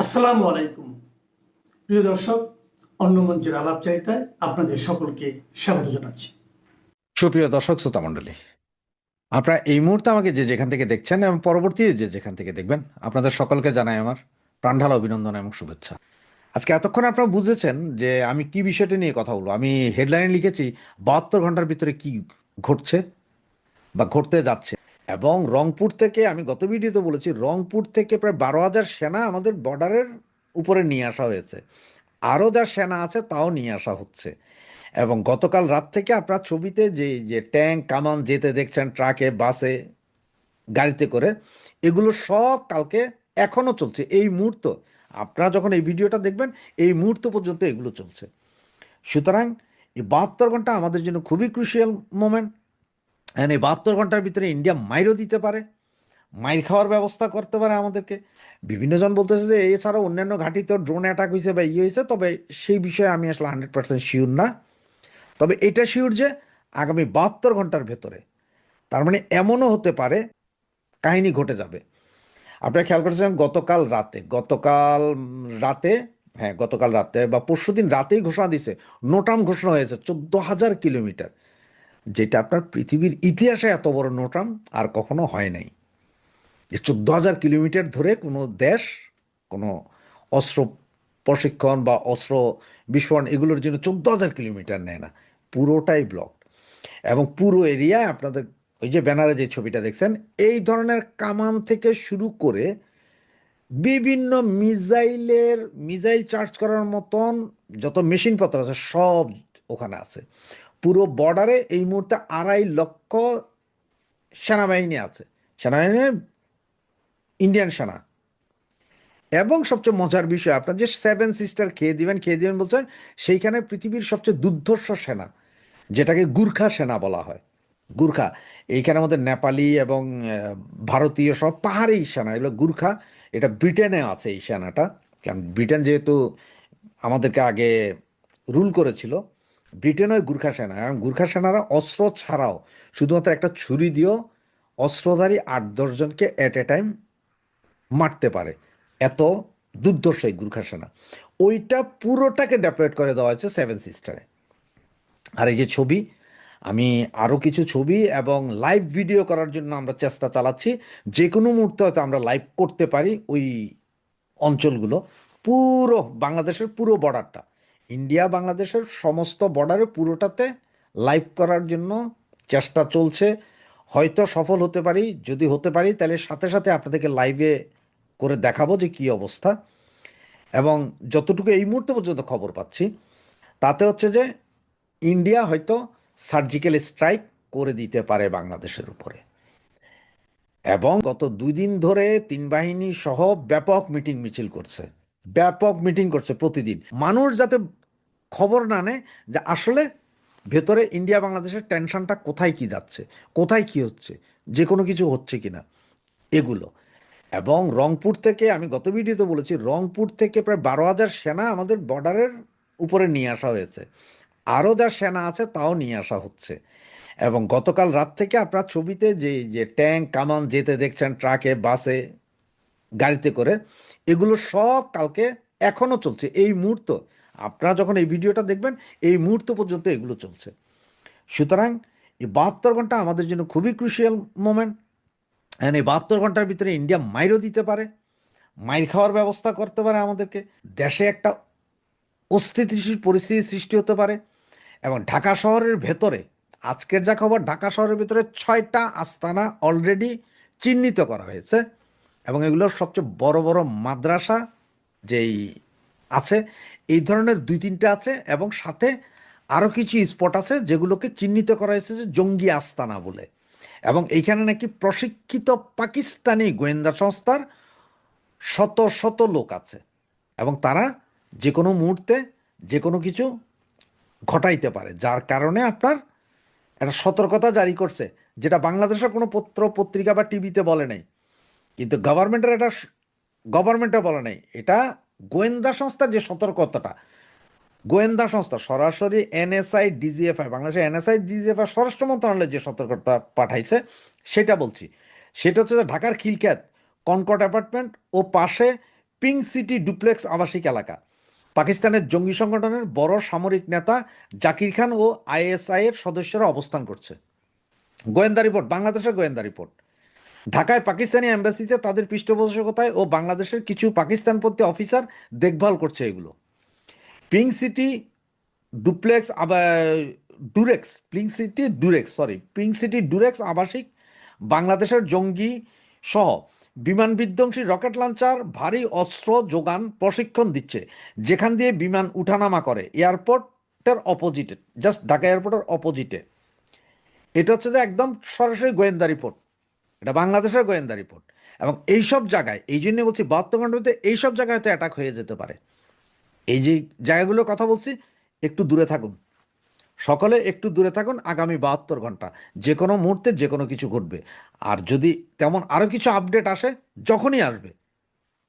আসসালামু আলাইকুম প্রিয় দর্শক, অন্য মঞ্চের আলাপচারিতায় আপনাদের সকলকে স্বাগত জানাচ্ছি। সুপ্রিয় দর্শক শ্রোতা মণ্ডলী, আপনারা এই মুহূর্তে আমাকে যে যেখান থেকে দেখছেন এবং পরবর্তীতে যে যেখান থেকে দেখবেন, আপনাদের সকলকে জানাই আমার প্রাণঢালা অভিনন্দন এবং শুভেচ্ছা। আজকে এতক্ষণ আপনারা বুঝেছেন যে আমি কি বিষয়টা নিয়ে কথা বলবো। আমি হেডলাইনে লিখেছি 72 ঘন্টার ভিতরে কি ঘটছে বা ঘটতে যাচ্ছে। এবং রংপুর থেকে, আমি গত ভিডিওতে বলেছি, রংপুর থেকে প্রায় 12,000 সেনা আমাদের বর্ডারের উপরে নিয়ে আসা হয়েছে। আরও যা সেনা আছে তাও নিয়ে আসা হচ্ছে। এবং গতকাল রাত থেকে আপনার ছবিতে যে যে ট্যাঙ্ক কামান যেতে দেখছেন, ট্রাকে, বাসে, গাড়িতে করে, এগুলো সব কালকে এখনও চলছে। এই মুহূর্ত আপনারা যখন এই ভিডিওটা দেখবেন, এই মুহূর্ত পর্যন্ত এগুলো চলছে। সুতরাং এই 72 ঘন্টা আমাদের জন্য খুবই ক্রুশিয়াল মোমেন্ট। অ্যান্ড এই 72 ঘন্টার ভিতরে ইন্ডিয়া মাইরও দিতে পারে, মাইর খাওয়ার ব্যবস্থা করতে পারে আমাদেরকে। বিভিন্ন জন বলতেছে যে এছাড়াও অন্যান্য ঘাঁটিতেও ড্রোন অ্যাটাক হয়েছে বা ইয়ে হয়েছে, তবে সেই বিষয়ে আমি আসলে 100% শিওর না। তবে এটা শিওর যে আগামী 72 ঘন্টার ভেতরে, তার মানে এমনও হতে পারে কাহিনী ঘটে যাবে। আপনারা খেয়াল করেছেন গতকাল রাতে, হ্যাঁ গতকাল রাতে বা পরশুদিন রাতেই ঘোষণা দিছে, নোটাম ঘোষণা হয়েছে 14,000 কিলোমিটার, যেটা আপনার পৃথিবীর ইতিহাসে এত বড় নোটাম আর কখনো হয় নাই। যে 14,000 কিলোমিটার ধরে কোনো দেশ কোনো অস্ত্র প্রশিক্ষণ বা অস্ত্র বিস্ফোরণ এগুলোর জন্য 14,000 কিলোমিটার নেয় না, পুরোটাই ব্লক। এবং পুরো এরিয়ায় আপনাদের ওই যে ব্যানারে যে ছবিটা দেখছেন, এই ধরনের কামান থেকে শুরু করে বিভিন্ন মিসাইল চার্জ করার মতন যত মেশিনপত্র আছে সব ওখানে আছে। পুরো বর্ডারে এই মুহূর্তে 2.5 লক্ষ সেনাবাহিনী আছে। সেনাবাহিনী, ইন্ডিয়ান সেনা। এবং সবচেয়ে মজার বিষয়, আপনার যে সেভেন সিস্টার খেয়ে দিবেন বলছেন, সেইখানে পৃথিবীর সবচেয়ে দুর্ধর্ষ সেনা, যেটাকে গুর্খা সেনা বলা হয়। গুর্খা, এইখানে আমাদের নেপালি এবং ভারতীয় সব পাহাড়ি সেনা, এগুলো গুর্খা। এটা ব্রিটেনে আছে এই সেনাটা, কারণ ব্রিটেন যেহেতু আমাদেরকে আগে রুল করেছিল, ব্রিটেনে ওই গুর্খা সেনা। এবং গুর্খা সেনারা অস্ত্র ছাড়াও শুধুমাত্র একটা ছুরি দিয়েও অস্ত্রধারী 8-10 জনকে এট এ টাইম মারতে পারে। এত দুর্ধর্ষ এই গুর্খা সেনা। ওইটা পুরোটাকে ডেপ্লয়েড করে দেওয়া হয়েছে সেভেন সিস্টারে। আর এই যে ছবি, আমি আরও কিছু ছবি এবং লাইভ ভিডিও করার জন্য আমরা চেষ্টা চালাচ্ছি। যে কোনো মুহূর্তে হয়তো আমরা লাইভ করতে পারি ওই অঞ্চলগুলো, পুরো বাংলাদেশের পুরো বর্ডারটা, ইন্ডিয়া বাংলাদেশের সমস্ত বর্ডারে পুরোটাতে লাইভ করার জন্য চেষ্টা চলছে। হয়তো সফল হতে পারি, যদি হতে পারি তাহলে সাথে সাথে আপনাদেরকে লাইভে করে দেখাবো যে কী অবস্থা। এবং যতটুকু এই মুহূর্তে পর্যন্ত খবর পাচ্ছি, তাতে হচ্ছে যে ইন্ডিয়া হয়তো সার্জিক্যাল স্ট্রাইক করে দিতে পারে বাংলাদেশের উপরে। এবং গত 2 দিন ধরে তিন বাহিনী সহ ব্যাপক মিটিং মিছিল করছে, ব্যাপক মিটিং করছে প্রতিদিন। মানুষ যাতে খবর না নেয় যে আসলে ভেতরে ইন্ডিয়া বাংলাদেশের টেনশনটা কোথায় কি যাচ্ছে, কোথায় কি হচ্ছে, যে কোনো কিছু হচ্ছে কি না, এগুলো। এবং রংপুর থেকে, আমি গত ভিডিওতে বলেছি, রংপুর থেকে প্রায় 12,000 সেনা আমাদের বর্ডারের উপরে নিয়ে আসা হয়েছে। আরও যা সেনা আছে তাও নিয়ে আসা হচ্ছে। এবং গতকাল রাত থেকে আপনার ছবিতে যে যে ট্যাঙ্ক কামান যেতে দেখছেন, ট্রাকে, বাসে, গাড়িতে করে, এগুলো সব কালকে এখনও চলছে। এই মুহূর্ত আপনারা যখন এই ভিডিওটা দেখবেন, এই মুহূর্ত পর্যন্ত এগুলো চলছে। সুতরাং এই 72 ঘন্টা আমাদের জন্য খুবই ক্রুশিয়াল মোমেন্ট। অ্যান্ড এই 72 ঘন্টার ভিতরে ইন্ডিয়া মাইরও দিতে পারে, মাইর খাওয়ার ব্যবস্থা করতে পারে আমাদেরকে। দেশে একটা অস্থিতিশীল পরিস্থিতির সৃষ্টি হতে পারে। এবং ঢাকা শহরের ভেতরে, আজকের যা খবর, ঢাকা শহরের ভেতরে 6টা আস্তানা অলরেডি চিহ্নিত করা হয়েছে। এবং এগুলোর সবচেয়ে বড় বড় মাদ্রাসা যেই আছে, এই ধরনের 2-3টা আছে। এবং সাথে আরও কিছু স্পট আছে যেগুলোকে চিহ্নিত করা হয়েছে যে জঙ্গি আস্তানা বলে। এবং এইখানে নাকি প্রশিক্ষিত পাকিস্তানি গোয়েন্দা সংস্থার শত শত লোক আছে। এবং তারা যে কোনো মুহূর্তে যে কোনো কিছু ঘটাইতে পারে, যার কারণে আপনার একটা সতর্কতা জারি করছে, যেটা বাংলাদেশের কোনো পত্র পত্রিকা বা টিভিতে বলে নাই। কিন্তু গভর্নমেন্টে বলে নাই। এটা গোয়েন্দা সংস্থার যে সতর্কতাটা, গোয়েন্দা সংস্থা সরাসরি এনএসআই ডিজিএফআই, বাংলাদেশের এনএসআই ডিজিএফআই স্বরাষ্ট্র মন্ত্রণালয়ের যে সতর্কতা পাঠাইছে সেটা বলছি। সেটা হচ্ছে যে ঢাকার খিলক্ষেত কনকর্ড অ্যাপার্টমেন্ট ও পাশে পিঙ্ক সিটি ডুপ্লেক্স আবাসিক এলাকা। পাকিস্তানের জঙ্গি সংগঠনের বড় সামরিক নেতা জাকির খান ও আইএসআই এর সদস্যরা অবস্থান করছে। গোয়েন্দা রিপোর্ট, বাংলাদেশের গোয়েন্দা রিপোর্ট। ঢাকায় পাকিস্তানি এম্বাসিতে তাদের পৃষ্ঠপোষকতায় ও বাংলাদেশের কিছু পাকিস্তানপন্থী অফিসার দেখভাল করছে এগুলো। Pink city duplex pink city duplex আবাসিক বাংলাদেশের জঙ্গি সহ বিমান বিধ্বংসী রকেট লঞ্চার, ভারী অস্ত্র যোগান, প্রশিক্ষণ দিচ্ছে, যেখান দিয়ে বিমান উঠানামা করে এয়ারপোর্টের অপোজিটে, জাস্ট ঢাকা এয়ারপোর্টের অপোজিটে। এটা হচ্ছে যে একদম সরাসরি গোয়েন্দা রিপোর্ট, এটা বাংলাদেশের গোয়েন্দা রিপোর্ট। এবং এইসব জায়গায়, এই জন্য বলছি 72 ঘন্টার মধ্যে এইসব জায়গায় হয়তো অ্যাটাক হয়ে যেতে পারে। এই যে জায়গাগুলোর কথা বলছি, একটু দূরে থাকুন, সকলে একটু দূরে থাকুন। আগামী 72 ঘন্টা যে কোনো মুহূর্তে যে কোনো কিছু ঘটবে। আর যদি তেমন আরও কিছু আপডেট আসে, যখনই আসবে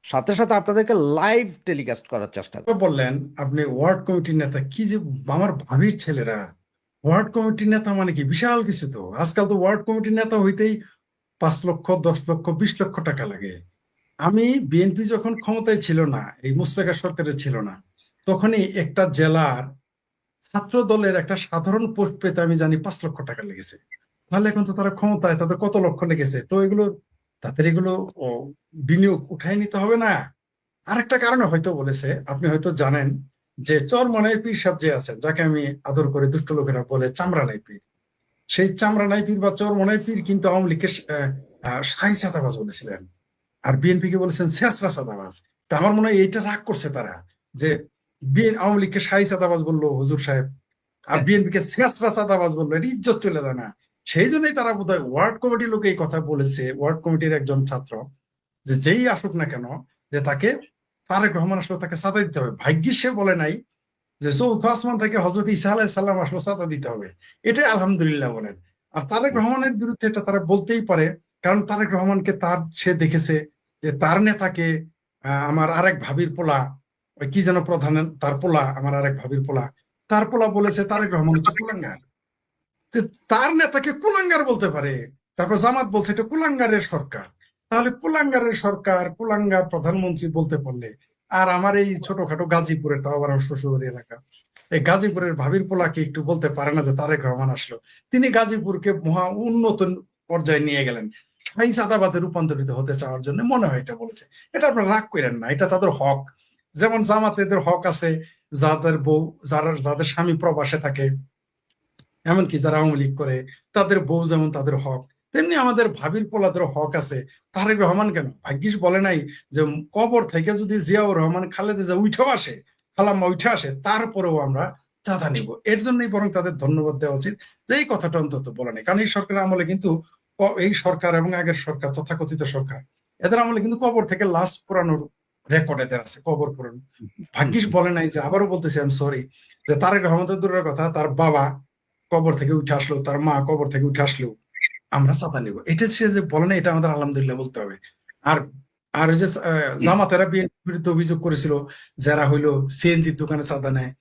সাথে সাথে আপনাদেরকে লাইভ টেলিকাস্ট করার চেষ্টা করব। বললেন আপনি ওয়ার্ড কমিটির নেতা, কি যে আমার ভাবির ছেলেরা ওয়ার্ড কমিটির নেতা মানে কি বিশাল কিছু। তো আজকাল তো ওয়ার্ড কমিটির নেতা হইতেই 5 লক্ষ 10 লক্ষ 20 লক্ষ টাকা লাগে। আমি বিএনপি যখন ক্ষমতায় ছিল না, এই মুশতাক সরকারের ছিল না, তখনই একটা জেলার ছাত্র দলের একটা সাধারণ পোস্ট পেতে আমি জানি 5 লক্ষ টাকা লেগেছে। তাহলে এখন তো তারা ক্ষমতায়, তাদের কত লক্ষ লেগেছে। তো এগুলো তাদের এগুলো বিনিয়োগ উঠায় নিতে হবে না? আরেকটা কারণে হয়তো বলেছে, আপনি হয়তো জানেন যে চরমনাই পীর সাহেব যে আছেন, যাকে আমি আদর করে দুষ্ট লোকেরা বলে চামড়ানাই পীর, সেই চামড়ানাই পীর বা চরমনাই পীর কিন্তু আওয়ামী লীগকে শাহী চাঁদাবাজ বলেছিলেন, আর বিএনপি কে বলেছেন ছেঁচড়া চাঁদাবাজ। তা আমার মনে হয় এইটা রাগ করছে তারা, যে আওয়ামী লীগকে শাহী চাঁদাবাজ বললো হুজুর সাহেব, আর বিএনপি কে ছেঁচড়া চাঁদাবাজ বললো, এটা ইজ্জত চলে যায় না? সেই জন্যই তারা বোধহয় ওয়ার্ড কমিটির লোক এই কথা বলেছে, ওয়ার্ড কমিটির একজন ছাত্র, যে যেই আসুক না কেন, যে তাকে তারেক রহমান আসলে তাকে সাদা দিতে হবে। ভাগ্যিস সে বলে নাই যে চৌথ আসমান থেকে হজরত ঈসা আলাইহিস সালাম আসলে সাদা দিতে হবে। এটাই আলহামদুলিল্লাহ বলেন। আর তারেক রহমানের বিরুদ্ধে এটা তারা বলতেই পারে, কারণ তারেক রহমানকে সে দেখেছে যে তার নেতাকে আমার আরেক ভাবির পোলা, ওই কি যেন প্রধান, তার পোলা, আমার আরেক ভাবির পোলা, তার পোলা বলেছে তারেক রহমান হচ্ছে কুলাঙ্গার। তার নেতাকে কুলাঙ্গার বলতে পারে, তারপর জামাত বলছে এটা কুলাঙ্গারের সরকার। তাহলে কুলাঙ্গারের সরকার, কুলাঙ্গার প্রধানমন্ত্রী বলতে পারলে, আর আমার এই ছোটখাটো গাজীপুরের, তাও আবার আমার শ্বশুরের এলাকা, এই গাজীপুরের ভাবির পোলাকে একটু বলতে পারে না যে তারেক রহমান আসলো? তিনি গাজীপুরকে মহা উন্নত পর্যায়ে নিয়ে গেলেন শাহী চাঁদাবাজে রূপান্তরিত হতে চাওয়ার জন্য, মনে হয় এটা বলেছে। এটা আপনারা রাগ করেন না, এটা তাদের হক। যেমন জামাতেদের হক আছে, যাদের বউ, যাদের স্বামী প্রবাসে থাকে, এমনকি যারা আওয়ামী লীগ করে তাদের বউ যেমন তাদের হক, তেমনি আমাদের ভাবির পোলাদের হক আছে। তারেক রহমান কেন ভাগ্যিস বলে নাই যে কবর থেকে যদি জিয়াউর রহমান খালেদা জিয়া উঠেও আসে, খালাম্মা উঠে আসে, তারপরেও আমরা চাঁদা নিব? এর জন্যই বরং তাদের ধন্যবাদ দেওয়া উচিত যে এই কথাটা অন্তত বলে নাই। কারণ এই সরকারের আমলে কিন্তু, এই সরকার এবং আগের সরকার, তথাকথিত সরকার, এদের আমলে কিন্তু কবর থেকে লাশ পুরানোর রেকর্ড এদের আছে, কবর পুরানো। ভাগ্যিস বলে নাই যে, আবারও বলতেছি আমি সরি, যে তারেক রহমান তো দূরের কথা, তার বাবা কবর থেকে উঠে আসলো, তার মা কবর থেকে উঠে আসলেও আমরা চাঁদা নিব। এটা সে যে বলে না, এটা আমাদের আলহামদুলিল্লাহ বলতে হবে। আর আর ওই যে জামাতেরা বিএনপির বিরুদ্ধে অভিযোগ করেছিল, যারা হইলো সিএনজির দোকানে চাঁদা নেয়,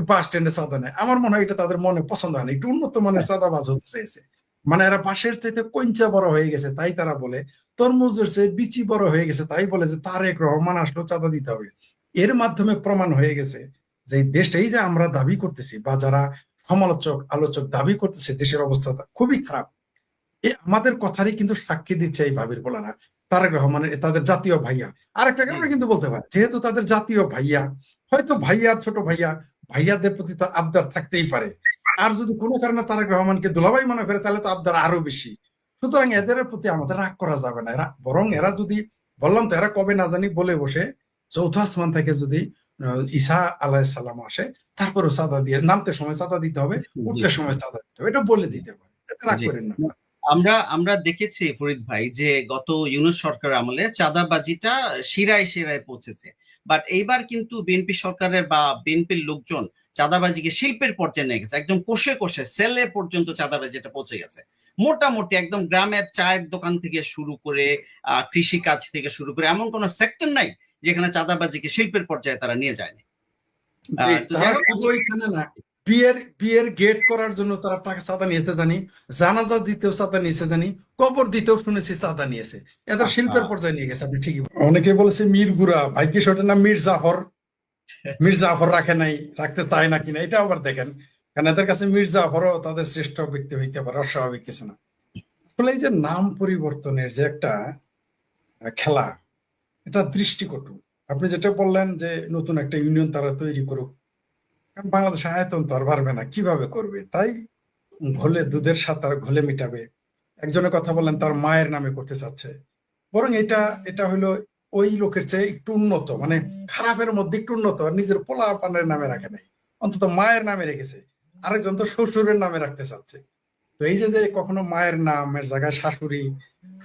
বাস স্ট্যান্ডে চাঁদা নেয়, আমার মনে হয় এটা তাদের মনে পছন্দ হয় না। একটু উন্নত মানের চাঁদাবাজ হতে চেয়েছে, মানে এরা বাঁশের চাইতে কঞ্চা বড় হয়ে গেছে তাই তারা বলে, তরমুজের চেয়ে বিচি বড় হয়ে গেছে তাই বলে যে তারেক রহমান আসলেও চাঁদা দিতে হবে। এর মাধ্যমে প্রমাণ হয়ে গেছে যে দেশটাই যে আমরা দাবি করতেছি, বা যারা সমালোচক আলোচক দাবি করতেছে দেশের অবস্থা খুবই খারাপ, আমাদের কথারই কিন্তু সাক্ষী দিচ্ছে এই ভাবির বলারা, তারেক রহমানের তাদের জাতীয় ভাইয়া। আরেকটা কারণে কিন্তু বলতে পারে, যেহেতু তাদের জাতীয় ভাইয়া, হয়তো ভাইয়া, ছোট ভাইয়া, ভাইয়াদের প্রতি তো আবদার থাকতেই পারে। আর যদি কোনো কারণে তারেক রহমানকে দুলাভাই মনে করে, তাহলে তো আবদার আরো বেশি। সুতরাং এদের প্রতি আমাদের রাগ করা যাবে না। এরা বরং, এরা যদি, বললাম তো, এরা কবে না জানি বলে বসে চৌথ আসমান থেকে যদি ঈসা আলাইহিস সালাম আসে, তারপরে চাঁদা দিয়ে, নামতে সময় চাঁদা দিতে হবে, উঠতে সময় চাঁদা দিতে হবে, এটা বলে দিতে পারে। এতে রাগ করেন না। আমরা আমরা দেখেছি ফরিদ ভাই যে গত ইউনূস সরকার আমলে চাঁদাবাজিটা শিরায় শিরায় পৌঁছেছে, বাট এইবার কিন্তু বিএনপি সরকারের বা বিএনপির লোকজন চাঁদাবাজিকে শিল্পের পর্যায়ে নিয়ে গেছে, একদম কোষে কোষে সেলে পর্যন্ত চাঁদাবাজিটা পৌঁছে গেছে। মোটামুটি একদম গ্রামের চায়ের দোকান থেকে শুরু করে কৃষি কাজ থেকে শুরু করে এমন কোন সেক্টর নাই যেখানে চাঁদাবাজিকে শিল্পের পর্যায়ে তারা নিয়ে যায়নি। তারা শুধু ওইখানে না, বিয়ের গেট করার জন্য তারা টাকা চাঁদা নিয়েছে জানি, জানাজা দিতেও চাঁদা নিয়েছে জানি, কবর দিতেও শুনেছি চাঁদা নিয়েছে। এদের শিল্পের পর্যায়ে নিয়ে গেছে, আপনি ঠিকই বলেছেন। অনেকে বলেছে মিরগুড়া, ভাগ্যিস ওটার নাম মীর জাফর, মীর জাফর রাখে নাই, রাখতে চায় না কিনা এটা আবার দেখেন, কারণ এদের কাছে মীর জাফরও তাদের শ্রেষ্ঠ ব্যক্তি হইতে পারে, অস্বাভাবিক কিছু না। আসলে এই যে নাম পরিবর্তনের যে একটা খেলা, এটা দৃষ্টিকটু। আপনি যেটা বললেন যে নতুন একটা ইউনিয়ন তারা তৈরি করুক, কারণ বাংলাদেশ আয়তন তো আর বাড়বে না, কিভাবে করবে? তাই ঘোলে দুধের সাথে আর ঘোলে মিটাবে। একজনের কথা বললেন তার মায়ের নামে করতে চাচ্ছে, বরং এটা এটা হলো ওই লোকের চেয়ে একটু উন্নত, মানে খারাপের মধ্যে একটু উন্নত, আর নিজের পোলা পানের নামে রাখে নাই, অন্তত মায়ের নামে রেখেছে। আরেকজন তো শ্বশুরের নামে রাখতে চাচ্ছে। তো এই যে যে কখনো মায়ের নামের জায়গায় শাশুড়ি,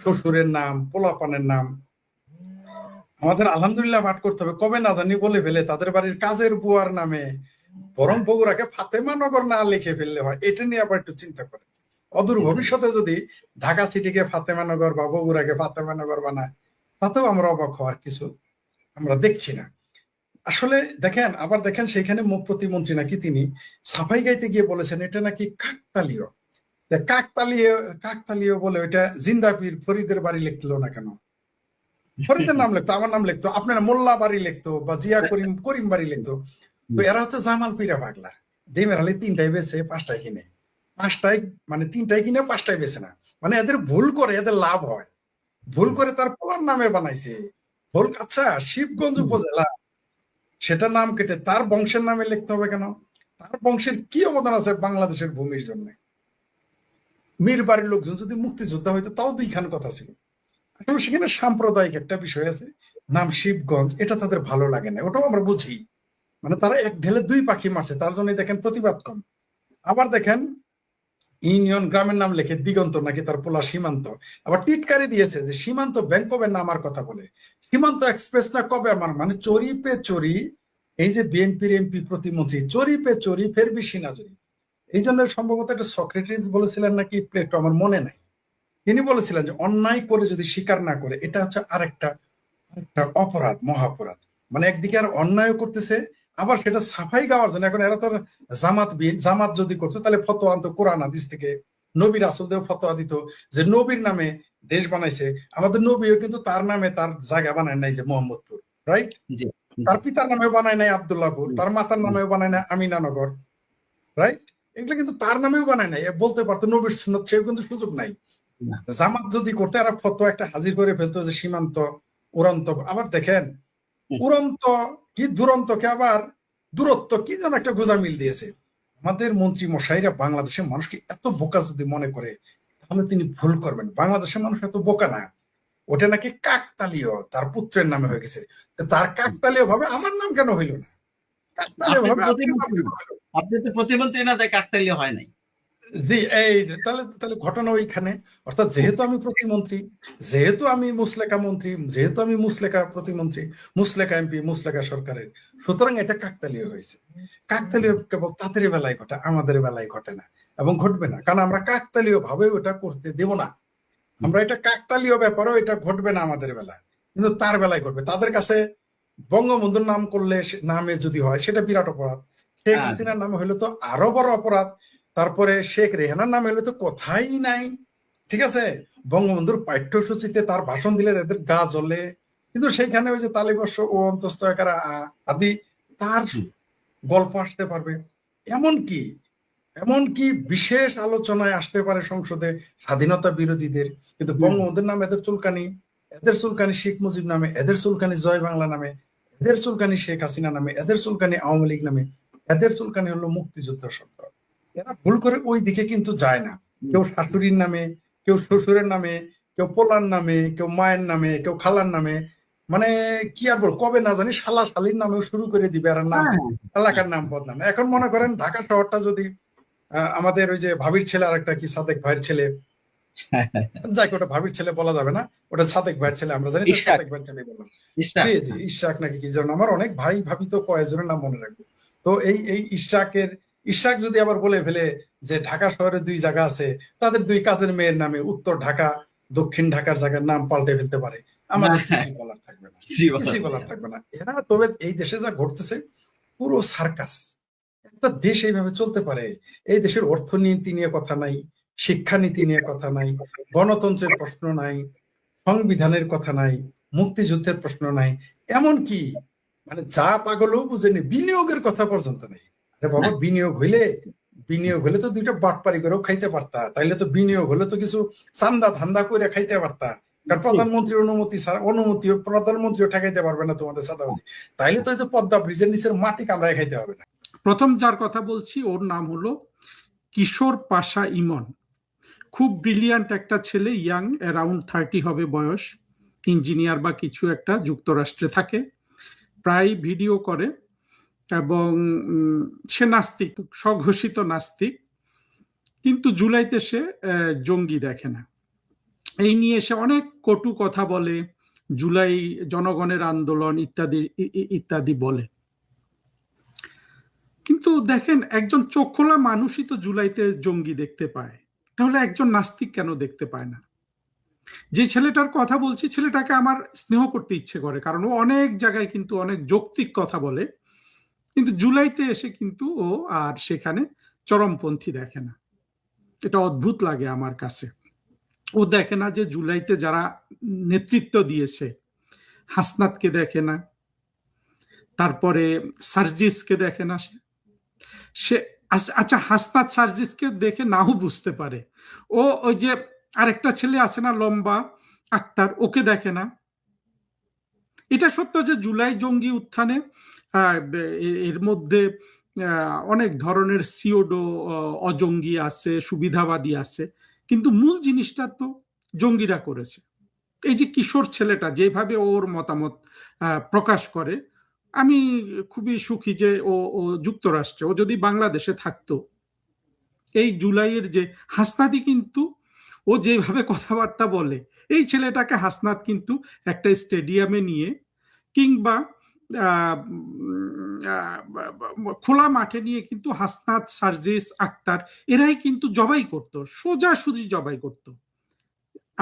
শ্বশুরের নাম, পোলা পানের নাম, আমাদের আলহামদুলিল্লাহ পাঠ করতে হবে, কবে না জানি বলে ফেলে তাদের বাড়ির কাজের বুয়ার নামে, বরং বগুড়াকে ফাতেমা নগর না লিখে ফেললে হয়। এটা নিয়ে আবার একটু চিন্তা করেন, অদূর ভবিষ্যতে যদি ঢাকা সিটিকে ফাতেমা নগর বা বগুড়াকে ফাতেমা নগর বানায়, তাতেও আমরা অবাক হওয়ার কিছু আমরা দেখছি না। আসলে দেখেন, আবার দেখেন সেখানে প্রতিমন্ত্রী নাকি তিনি সাফাই গাইতে গিয়ে বলেছেন এটা নাকি কাকতালীয়। কাকতালীয় কাকতালীয় বলে ওইটা জিন্দাপীর ফরিদের বাড়ি লিখছিল না কেন? ফরিদের নাম লিখতো, আমার নাম লিখতো, আপনার মোল্লা বাড়ি লিখতো, বা জিয়া করিম করিম বাড়ি লিখতো। তো এরা হচ্ছে জামাল পীরা পাগলা, ডিমের হালি 3টায় বেছে 5টায় কিনে, 5টায় মানে 3টায় কিনে 5টায় বেছে না, মানে এদের ভুল করে এদের লাভ হয়, ভুল করে তার পোলার নামে বানাইছে। ভুল, আচ্ছা শিবগঞ্জ উপজেলা, সেটা নাম কেটে তার বংশের নামে লিখতে হবে কেন? তার বংশের কি অবদান আছে বাংলাদেশের ভূমির জন্য? মীর বাড়ির লোকজন যদি মুক্তিযোদ্ধা হইতো তাও 2খান কথা ছিল। আসলে সেখানে সাম্প্রদায়িক একটা বিষয় আছে, নাম শিবগঞ্জ, এটা তাদের ভালো লাগে না, ওটাও আমরা বুঝি। মানে তারা এক ঢেলে 2 পাখি মারছে, তার জন্য দেখেন প্রতিবাদ কম। আবার দেখেন ইউনিয়ন গ্রামের নাম লেখে দিগন্ত, নাকি তার পোলা সীমান্ত। আবার টিটকারি দিয়েছে যে সীমান্ত ব্যাংক কবে নামার কথা বলে, সীমান্ত এক্সপ্রেস না কবে আমার, মানে চোরি পে চোরি। এই যে বিএনপির এমপি প্রতিমন্ত্রী চোরি পে চোরি ফের বেশি না চোরি। এই জন্য সম্ভবত একটা সক্রেটিস বলেছিলেন নাকি প্লেটো, আমার মনে নাই, তিনি বলেছিলেন যে অন্যায় করে যদি স্বীকার না করে, এটা হচ্ছে আরেকটা অপরাধ, মহাপরাধ। মানে একদিকে আর অন্যায় করতেছে, আবার সেটা সাফাই গাওয়ার জন্য। এখন এরা তো জামাত যদি করতো তাহলে ফতোয়া আনতো কোরআন হাদিস থেকে, নবী রাসূল দেও ফতোয়া দিত যে নবীর নামে দেশ বানাইছে। আমাদের নবীও কিন্তু তার নামে তার জায়গা বানায় নাই, যে মোহাম্মদপুর, রাইট? জি, তার পিতার নামে বানায় নাই আব্দুল্লাহপুর, তার মাতার নামেও বানায় নাই আমিনানগর, রাইট? এগুলো কিন্তু তার নামেও বানায় নাই। বলতে পারতো নবীর সুন্নত, সেও কিন্তু সুযোগ নাই। না। জামাত যদি করতে, এরা ফতোয়া একটা হাজির করে ফেলতো যে সীমান্ত উড়ন্ত। আবার দেখেন উড়ন্ত কি দুরন্তকে আবার দূরত্ব কি যেন একটা গোঁজামিল দিয়েছে। আমাদের মন্ত্রী মশাইরা বাংলাদেশের মানুষকে এত বোকা যদি মনে করে, তাহলে তিনি ভুল করবেন। বাংলাদেশের মানুষ এত বোকা না। ওটা নাকি কাকতালীয়, তার পুত্রের নামে হয়ে গেছে। তার কাকতালীয় ভাবে আমার নাম কেন হইল না? কাকতালীয় আপনি তো ভাবে আপনার নাম প্রতিমন্ত্রী কেন না, হইল? আপনি তো প্রতিমন্ত্রী না, তাই কাকতালীয় হয় নাই। জি, এই যে তাহলে তাহলে ঘটনা ওইখানে। অর্থাৎ যেহেতু আমি প্রতিমন্ত্রী, যেহেতু আমি মুসলেকা মন্ত্রী, যেহেতু আমি মুসলেকা প্রতিমন্ত্রী, মুসলেকা এমপি, মুসলেকা সরকারের, সুতরাং এটা কাকতালীয় হয়েছে। কাকতালীয় কেবল তাদের বেলায় ঘটে, আমাদের বেলায় ঘটে না, এবং ঘটবে না, কারণ আমরা কাকতালীয় ভাবে ওটা করতে দেব না। আমরা এটা কাকতালীয় ব্যাপারও এটা ঘটবে না আমাদের বেলায়, কিন্তু তার বেলায় ঘটবে। তাদের কাছে বঙ্গবন্ধুর নাম করলে নামে যদি হয় সেটা বিরাট অপরাধ, শেখ হ্যাঁ, হাসিনার নামে হলে তো আরো বড় অপরাধ, তারপরে শেখ রেহানার নামে হলে তো কথাই নাই। ঠিক আছে, বঙ্গবন্ধুর পাঠ্যসূচিতে তার ভাষণ দিলে এদের গা জ্বলে, কিন্তু সেইখানে ওই যে তালিবর্ষ ও অন্তস্থ একারা আদি তার গল্প আসতে পারবে। এমনকি এমনকি বিশেষ আলোচনায় আসতে পারে সংসদে স্বাধীনতা বিরোধীদের, কিন্তু বঙ্গবন্ধুর নামে এদের চুলকানি, এদের চুলকানি শেখ মুজিব নামে, এদের চুলকানি জয় বাংলা নামে, এদের চুলকানি শেখ হাসিনা নামে, এদের চুলকানি আওয়ামী লীগ নামে, এদের চুলকানি হলো মুক্তিযুদ্ধ শব্দ। এরা ভুল করে ওই দিকে কিন্তু যায় না। কেউ শাশুড়ির নামে, কেউ শ্বশুরের নামে, কেউ পোলার নামে, কেউ মায়ের নামে, কেউ খালার নামে, মানে কি আর বল, কবে না জানি শালা শালির নামেও শুরু করে দিবে আর নাম, এলাকার নাম বদলানো। এখন মনে করেন ঢাকা শহরটা যদি আমাদের ওই যে ভাবির ছেলে, আর একটা কি সাদেক ভাইয়ের ছেলে, যাই ওটা ভাবির ছেলে বলা যাবে না, ওটা সাদেক ভাইয়ের ছেলে, আমরা জানি, ইশরাক, সাদেক ভাইয়ের ছেলে বললাম। ইশরাক, জি জি, ইশরাক নাকি কি যেন, আমার অনেক ভাই ভাবি তো কয়েকজনের নাম মনে রাখবো। তো এই ইশরাক যদি আবার বলে ফেলে যে ঢাকা শহরে 2 জায়গা আছে, তাদের 2 কাজের মেয়ের নামে উত্তর ঢাকা দক্ষিণ ঢাকার জায়গার নাম পাল্টে ফেলতে পারে, আমাদের কিছুই বলার থাকবে না, কিছুই বলার থাকবে না। এরা তবে এই দেশে যা ঘটতেছে পুরো সার্কাস, একটা একটা দেশ এইভাবে চলতে পারে? এই দেশের অর্থনীতি নিয়ে কথা নাই, শিক্ষানীতি নিয়ে কথা নাই, গণতন্ত্রের প্রশ্ন নাই, সংবিধানের কথা নাই, মুক্তিযুদ্ধের প্রশ্ন নাই, এমনকি মানে যা পাগলও বুঝেনি বিনিয়োগের কথা পর্যন্ত নেই। আরে বাবা, বিনিয়োগ হলে তো দুইটা বাটপারি করেও খাইতে পারতা, তাইলে তো বিনিয়োগ হলে তো কিছু চান্দা ধান্দা করে খাইতে পারতা। কারণ প্রধানমন্ত্রীর অনুমতি ছাড়া প্রধানমন্ত্রীও ঠেকাইতে পারবে না তোমাদের চাঁদাবাজি। তাইলে তো এই যে পদ্মা ব্রিজের নিচের মাটি কামড়ায় খাইতে হবে না। প্রথম যার কথা বলছি ওর নাম হলো কিশোর পাশা ইমন। খুব ব্রিলিয়ান্ট একটা ছেলে, ইয়াং, অ্যারাউন্ড 30 হবে বয়স, ইঞ্জিনিয়ার বা কিছু একটা, যুক্তরাষ্ট্রে থাকে, প্রায় ভিডিও করে এবং সে নাস্তিক, স্বঘোষিত নাস্তিক, কিন্তু জুলাইতে সে জঙ্গি দেখে না। এই নিয়ে সে অনেক কটু কথা বলে, জুলাই জনগণের আন্দোলন ইত্যাদি ইত্যাদি বলে। কিন্তু দেখেন, একজন চোখ খোলা মানুষই তো জুলাইতে জঙ্গি দেখতে পায়, তাহলে একজন নাস্তিক কেন দেখতে পায় না? যে ছেলেটার কথা বলছি, ছেলেটাকে আমার স্নেহ করতে ইচ্ছে করে, কারণ ও অনেক জায়গায় কিন্তু অনেক যৌক্তিক কথা বলে, কিন্তু জুলাইতে এসে কিন্তু ও আর সেখানে চরমপন্থী দেখে না। এটা অদ্ভুত লাগে আমার কাছে। ও দেখে না যে জুলাইতে যারা নেতৃত্ব দিয়েছে, হাসনাতকে দেখে না, তারপরে সার্জিসকে দেখে না। সে আচ্ছা, হাসনাত সার্জিসকে দেখে নাও বুঝতে পারে, ও ওই যে আরেকটা ছেলে আছে না লম্বা, আক্তার, ওকে দেখে না। এটা সত্য যে জুলাই জঙ্গি উত্থানে এর মধ্যে অনেক ধরনের সিওডো অজঙ্গি আছে, সুবিধাবাদী আছে, কিন্তু মূল জিনিসটা তো জঙ্গিরা করেছে। এই যে কিশোর ছেলেটা যেভাবে ওর মতামত প্রকাশ করে, আমি খুবই সুখী যে ও যুক্তরাষ্ট্রে, ও যদি বাংলাদেশে থাকতো, এই জুলাইয়ের যে হাসনাতি, কিন্তু ও যেভাবে কথাবার্তা বলে, এই ছেলেটাকে হাসনাত কিন্তু একটা স্টেডিয়ামে নিয়ে কিংবা খোলা মাঠে নিয়ে কিন্তু হাসনাত, সার্জিস, আক্তার এরাই কিন্তু জবাই করতো, সোজাসুজি জবাই করতো।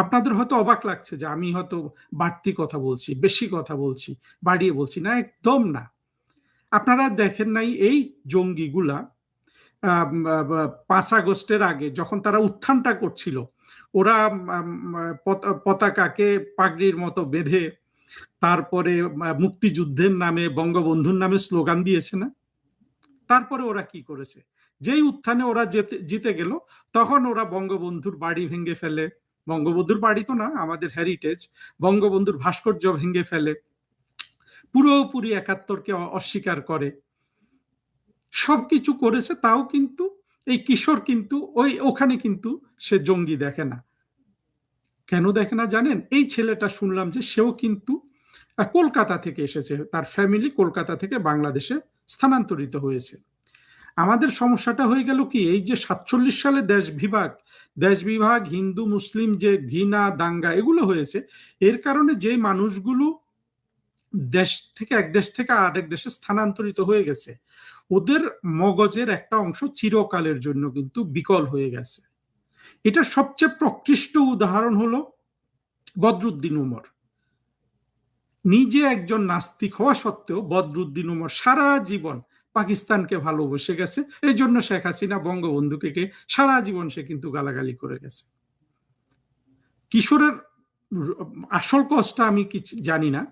আপনাদের হয়তো অবাক লাগছে যে আমি হয়তো বাড়তি কথা বলছি, বেশি কথা বলছি, বাড়িয়ে বলছি, না, একদম না। আপনারা দেখেন নাই এই জঙ্গিগুলা 5 আগস্টের আগে যখন তারা উত্থানটা করছিল, ওরা পতাকাকে পাগড়ির মতো বেঁধে তারপরে মুক্তিযুদ্ধের নামে, বঙ্গবন্ধুর নামে স্লোগান দিয়েছে না? তারপরে ওরা কি করেছে? যেই উত্থানে ওরা জিতে গেল, তখন ওরা বঙ্গবন্ধুর বাড়ি ভেঙে ফেলে, বঙ্গবন্ধুর বাড়ি তো না, আমাদের হেরিটেজ, বঙ্গবন্ধুর ভাস্কর্য ভেঙে ফেলে, পুরোপুরি 71কে অস্বীকার করে, সবকিছু করেছে। তাও কিন্তু এই কিশোর কিন্তু ওখানে কিন্তু সে জঙ্গি দেখে না। কেন দেখে না জানেন? এই ছেলেটা শুনলাম যে সেও কিন্তু কলকাতা থেকে এসেছে, তার ফ্যামিলি কলকাতা থেকে বাংলাদেশে স্থানান্তরিত হয়েছে। আমাদের সমস্যাটা হয়ে গেল কি, এই যে 47 সালে দেশ বিভাগ, হিন্দু মুসলিম যে ঘৃণা, দাঙ্গা এগুলো হয়েছে, এর কারণে যে মানুষগুলো এক দেশ থেকে আরেক দেশে স্থানান্তরিত হয়ে গেছে, ওদের মগজের একটা অংশ চিরকালের জন্য কিন্তু বিকল হয়ে গেছে। এটা সবচেয়ে প্রকৃষ্ট উদাহরণ হলো বদরুদ্দিন উমর। নিজে একজন নাস্তিক হওয়া সত্ত্বেও বদরুদ্দিন উমর সারা জীবন পাকিস্তানকে ভালোবেসে গেছে। এই জন্য শেখ হাসিনা বঙ্গবন্ধুকে সারা জীবন সে কিন্তু গালাগালি করে গেছে। কিশোরের আসল কষ্টটা আমি কিছু জানি না।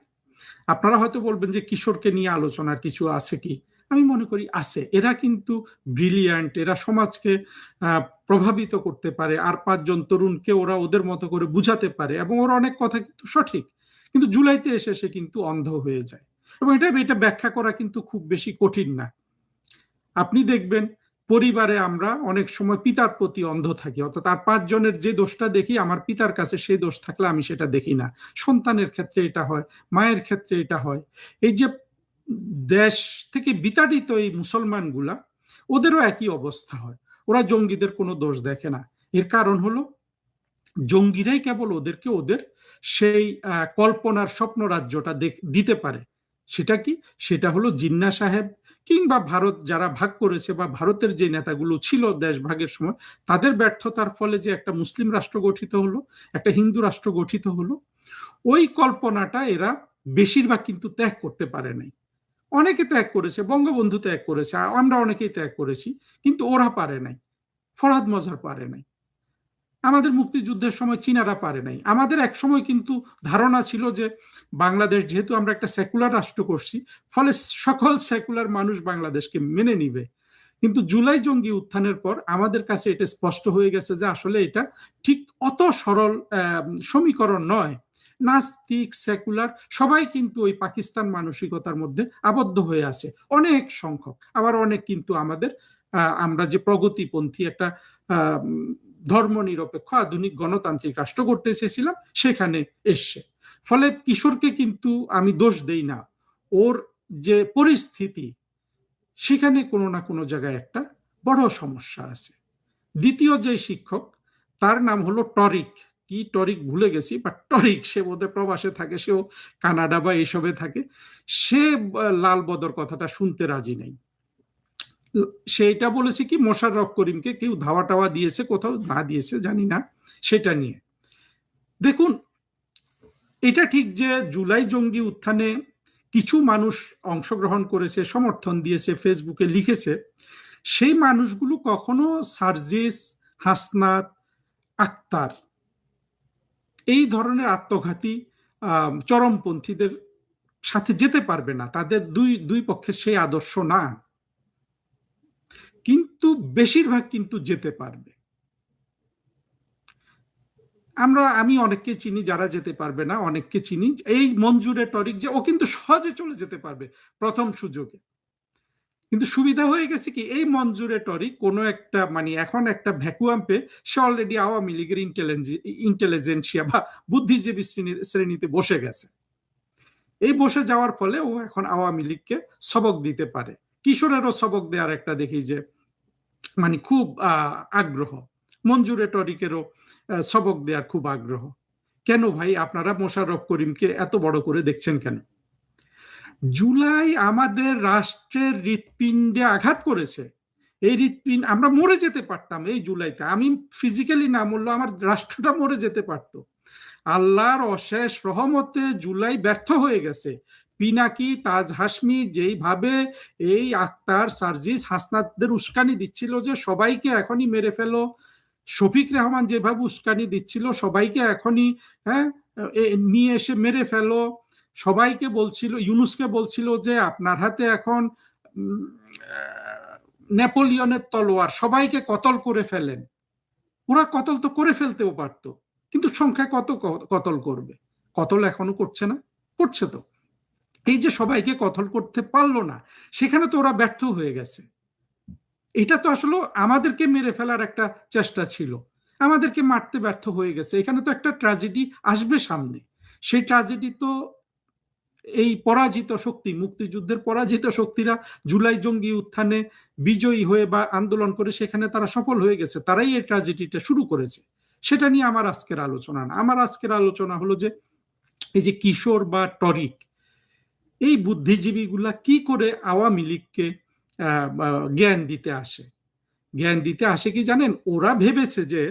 আপনারা হয়তো বলবেন যে কিশোরকে নিয়ে আলোচনার কিছু আছে কি? আমি মনে করি আছে। এরা কিন্তু ব্রিলিয়ান্ট, এরা সমাজকে প্রভাবিত করতে পারে, আর 5 জন তরুণকে ওরা ওদের মতো করে বুঝাতে পারে, এবং ওর অনেক কথা কিন্তু সঠিক। কিন্তু জুলাইতে এসে সে কিন্তু অন্ধ হয়ে যায়, এবং এটা ব্যাখ্যা করা কিন্তু খুব বেশি কঠিন না। আপনি দেখবেন পরিবারে আমরা অনেক সময় পিতার প্রতি অন্ধ থাকি, অর্থাৎ তার 5 জনের যে দোষটা দেখি, আমার পিতার কাছে সেই দোষ থাকলে আমি সেটা দেখি না। সন্তানের ক্ষেত্রে এটা হয়, মায়ের ক্ষেত্রে এটা হয়। এই যে দেশ থেকে বিতাড়িত এই মুসলমানগুলা, ওদেরও একই অবস্থা হয়। ওরা জঙ্গিদের কোনো দোষ দেখে না। এর কারণ হলো জঙ্গিরাই কেবল ওদেরকে ওদের সেই কল্পনার স্বপ্ন রাজ্যটা দিতে পারে। সেটা কি? সেটা হলো জিন্না সাহেব কিংবা ভারত যারা ভাগ করেছে, বা ভারতের যে নেতাগুলো ছিল দেশ ভাগের সময়, তাদের ব্যর্থতার ফলে যে একটা মুসলিম রাষ্ট্র গঠিত হলো, একটা হিন্দু রাষ্ট্র গঠিত হলো, ওই কল্পনাটা এরা বেশিরভাগ কিন্তু ত্যাগ করতে পারে নাই। অনেকে ত্যাগ করেছে, বঙ্গবন্ধু ত্যাগ করেছে, আমরা অনেকেই ত্যাগ করেছি, কিন্তু ওরা পারে নাই, ফরহাদ মজহার পারে নাই, আমাদের মুক্তিযুদ্ধের সময় চীনারা পারে নাই। আমাদের এক সময় কিন্তু ধারণা ছিল যে বাংলাদেশ যেহেতু আমরা একটা সেকুলার রাষ্ট্র করছি, ফলে সকল সেকুলার মানুষ বাংলাদেশকে মেনে নিবে। কিন্তু জুলাই জঙ্গি উত্থানের পর আমাদের কাছে এটা স্পষ্ট হয়ে গেছে যে আসলে এটা ঠিক অত সরল সমীকরণ নয়। নাস্তিক, সেকুলার সবাই কিন্তু ওই পাকিস্তান মানসিকতার মধ্যে আবদ্ধ হয়ে আছে, অনেক সংখ্যক। আবার অনেক কিন্তু আমাদের আমরা যে প্রগতিপন্থী একটা ধর্মনিরপেক্ষ আধুনিক গণতান্ত্রিক রাষ্ট্র করতে চেয়েছিলাম সেখানে এসছে। ফলে কিশোরকে কিন্তু আমি দোষ দেই না, ওর যে পরিস্থিতি সেখানে কোনো না কোনো জায়গায় একটা বড় সমস্যা আছে। দ্বিতীয় যে শিক্ষক, তার নাম হলো টরিক, কি টরিক ভুলে গেছি, বাট টরিক, সে বোধহয় প্রবাসে থাকে, সেও কানাডা বা এসবে থাকে, সে লাল বদর কথাটা শুনতে রাজি নাই। সেইটা বলেছে কি মোশাররফ করিমকে কেউ ধাওয়া টাওয়া দিয়েছে, কোথাও না দিয়েছে জানি না, সেটা নিয়ে। দেখুন, এটা ঠিক যে জুলাই জঙ্গি উত্থানে কিছু মানুষ অংশগ্রহণ করেছে, সমর্থন দিয়েছে, ফেসবুকে লিখেছে, সেই মানুষগুলো কখনো সার্জিস, হাসনাত, আক্তার এই ধরনের আত্মঘাতী চরমপন্থীদের সাথে যেতে পারবে না, তাদের দুই পক্ষের সেই আদর্শ না। কিন্তু বেশিরভাগ কিন্তু যেতে পারবে। আমি অনেককে চিনি যারা যেতে পারবে না, অনেককে চিনি। এই মঞ্জুরে টরিক যে ও কিন্তু সহজে চলে যেতে পারবে প্রথম সুযোগে, কিন্তু সুবিধা হয়ে গেছে কি এই মঞ্জুরে টরিক কোনো একটা মানে এখন একটা ভ্যাকুয়াম পেয়ে সে অলরেডি আওয়ামী লীগের ইন্টেলিজেন্সিয়া বা বুদ্ধিজীবী শ্রেণীতে বসে গেছে। এই বসে যাওয়ার ফলে ও এখন আওয়ামী লীগকে সবক দিতে পারে। কিশোরেরও সবক দেওয়ার একটা দেখি যে মানে খুব আগ্রহ, মঞ্জুরে টরিকেরও সবক দেওয়ার খুব আগ্রহ। কেন ভাই আপনারা মোশাররফ করিমকে এত বড় করে দেখছেন কেন? জুলাই আমাদের রাষ্ট্রের হৃৎপিণ্ডে আঘাত করেছে। এই হৃৎপিণ্ড, আমরা মরে যেতে পারতাম এই জুলাইতে, আমি ফিজিক্যালি না মরলেও আমার রাষ্ট্রটা মরে যেতে পারত। আল্লাহর অশেষ রহমতে জুলাই ব্যর্থ হয়ে গেছে। পিনাকি, তাজ হাসমি যেইভাবে এই আক্তার, সার্জিস, হাসনাতদের উস্কানি দিচ্ছিল যে সবাইকে এখনই মেরে ফেলো, শফিক রেহমান যেভাবে উস্কানি দিচ্ছিল সবাইকে এখনই নিয়ে এসে মেরে ফেলো, সবাইকে বলছিল, ইউনুসকে বলছিল যে আপনার হাতে এখন নেপোলিয়নের তলোয়ার, সবাইকে কতল করে ফেলেন। ওরা কতল তো করে ফেলতেও পারত, কিন্তু সংখ্যা কত কতল করবে? কতল এখনো করছে না, করছে তো। এই যে সবাইকে কতল করতে পারলো না, সেখানে তো ওরা ব্যর্থ হয়ে গেছে। এটা তো আসলে আমাদেরকে মেরে ফেলার একটা চেষ্টা ছিল, আমাদেরকে মারতে ব্যর্থ হয়ে গেছে। এখানে তো একটা ট্র্যাজেডি আসবে সামনে। সেই ট্র্যাজেডি তো এই পরাজিত শক্তি, মুক্তিযুদ্ধের পরাজিত শক্তিরা জুলাই জঙ্গি উত্থানে বিজয়ী হয়ে বা আন্দোলন করে সেখানে তারা সফল হয়ে গেছে, তারাই এই ট্র্যাজেডিটা শুরু করেছে। সেটা নিয়ে আমার আজকের আলোচনা না। আমার আজকের আলোচনা হলো যে এই যে কিশোর বা টরিক, এই বুদ্ধিজীবীগুলা কি করে আওয়ামী লীগকে জ্ঞান দিতে আসে। জ্ঞান দিতে আসে কি জানেন? ওরা ভেবেছে যে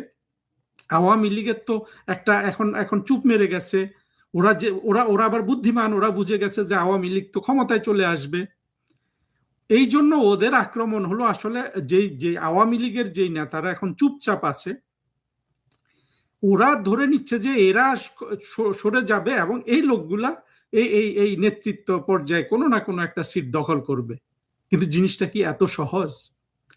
আওয়ামী লীগের তো একটা এখন চুপ মেরে গেছে, ওরা আবার বুদ্ধিমান, ওরা বুঝে গেছে যে আওয়ামী লীগ তো ক্ষমতায় চলে আসবে। এই জন্য ওদের আক্রমণ হলো আসলে যে আওয়ামী লীগের যেই নেতারা এখন চুপচাপ আছে, ওরা ধরে নিচ্ছে যে এরা সরে যাবে এবং এই লোকগুলা এই নেতৃত্ব পর্যায়ে কোনো না কোনো একটা সিট দখল করবে। কিন্তু জিনিসটা কি এত সহজ?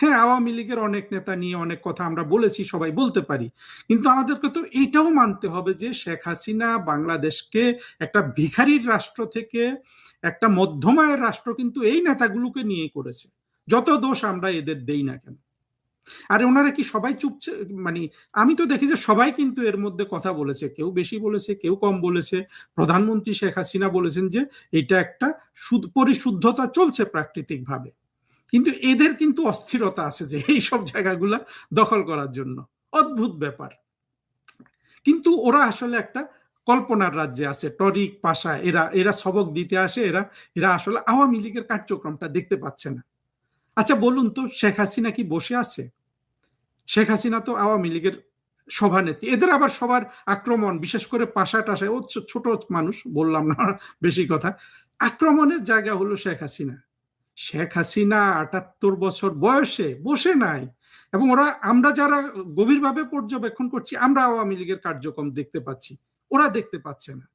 হ্যাঁ, আওয়ামী লীগের অনেক নেতা নিয়ে অনেক কথা আমরা বলেছি, সবাই বলতে পারি, কিন্তু আমাদেরকে তো এটাও মানতে হবে যে শেখ হাসিনা বাংলাদেশকে একটা ভিখারির রাষ্ট্র থেকে একটা মধ্যমায়ের রাষ্ট্র কিন্তু এই নেতাগুলোকে নিয়ে করেছে, যত দোষ আমরা এদের দেই না কেন। আর ওনারা কি সবাই চুপছে? মানে আমি তো দেখি যে সবাই কিন্তু এর মধ্যে কথা বলেছে, কেউ বেশি বলেছে, কেউ কম বলেছে। প্রধানমন্ত্রী শেখ হাসিনা বলেছেন যে এটা একটা পরিশুদ্ধতা চলছে প্রাকৃতিক ভাবে, কিন্তু এদের কিন্তু অস্থিরতা আছে যে এই সব জায়গাগুলা দখল করার জন্য। অদ্ভুত ব্যাপার। কিন্তু ওরা আসলে একটা কল্পনার রাজ্যে আছে। টরিক, পাশা, এরা সবক দিতে আসে, এরা আসলে আওয়ামী লীগের কার্যক্রমটা দেখতে পাচ্ছে না। আচ্ছা বলুন তো, শেখ হাসিনা কি বসে আছে? শেখ হাসিনা তো আওয়ামী লীগের সভানেত্রী। এদের আবার সবার আক্রমণ, বিশেষ করে পাশা টাশায়, ও ছোট মানুষ, বললাম না বেশি কথা, আক্রমণের জায়গা হলো শেখ হাসিনা। শেখ হাসিনা ৭৮ বছর বয়সে বসে নাই, এবং আমরা যারা গভীরভাবে পর্যবেক্ষণ করছি, আমরা আওয়ামী লীগের কার্যক্রম দেখতে পাচ্ছি, ওরা দেখতে পাচ্ছে না।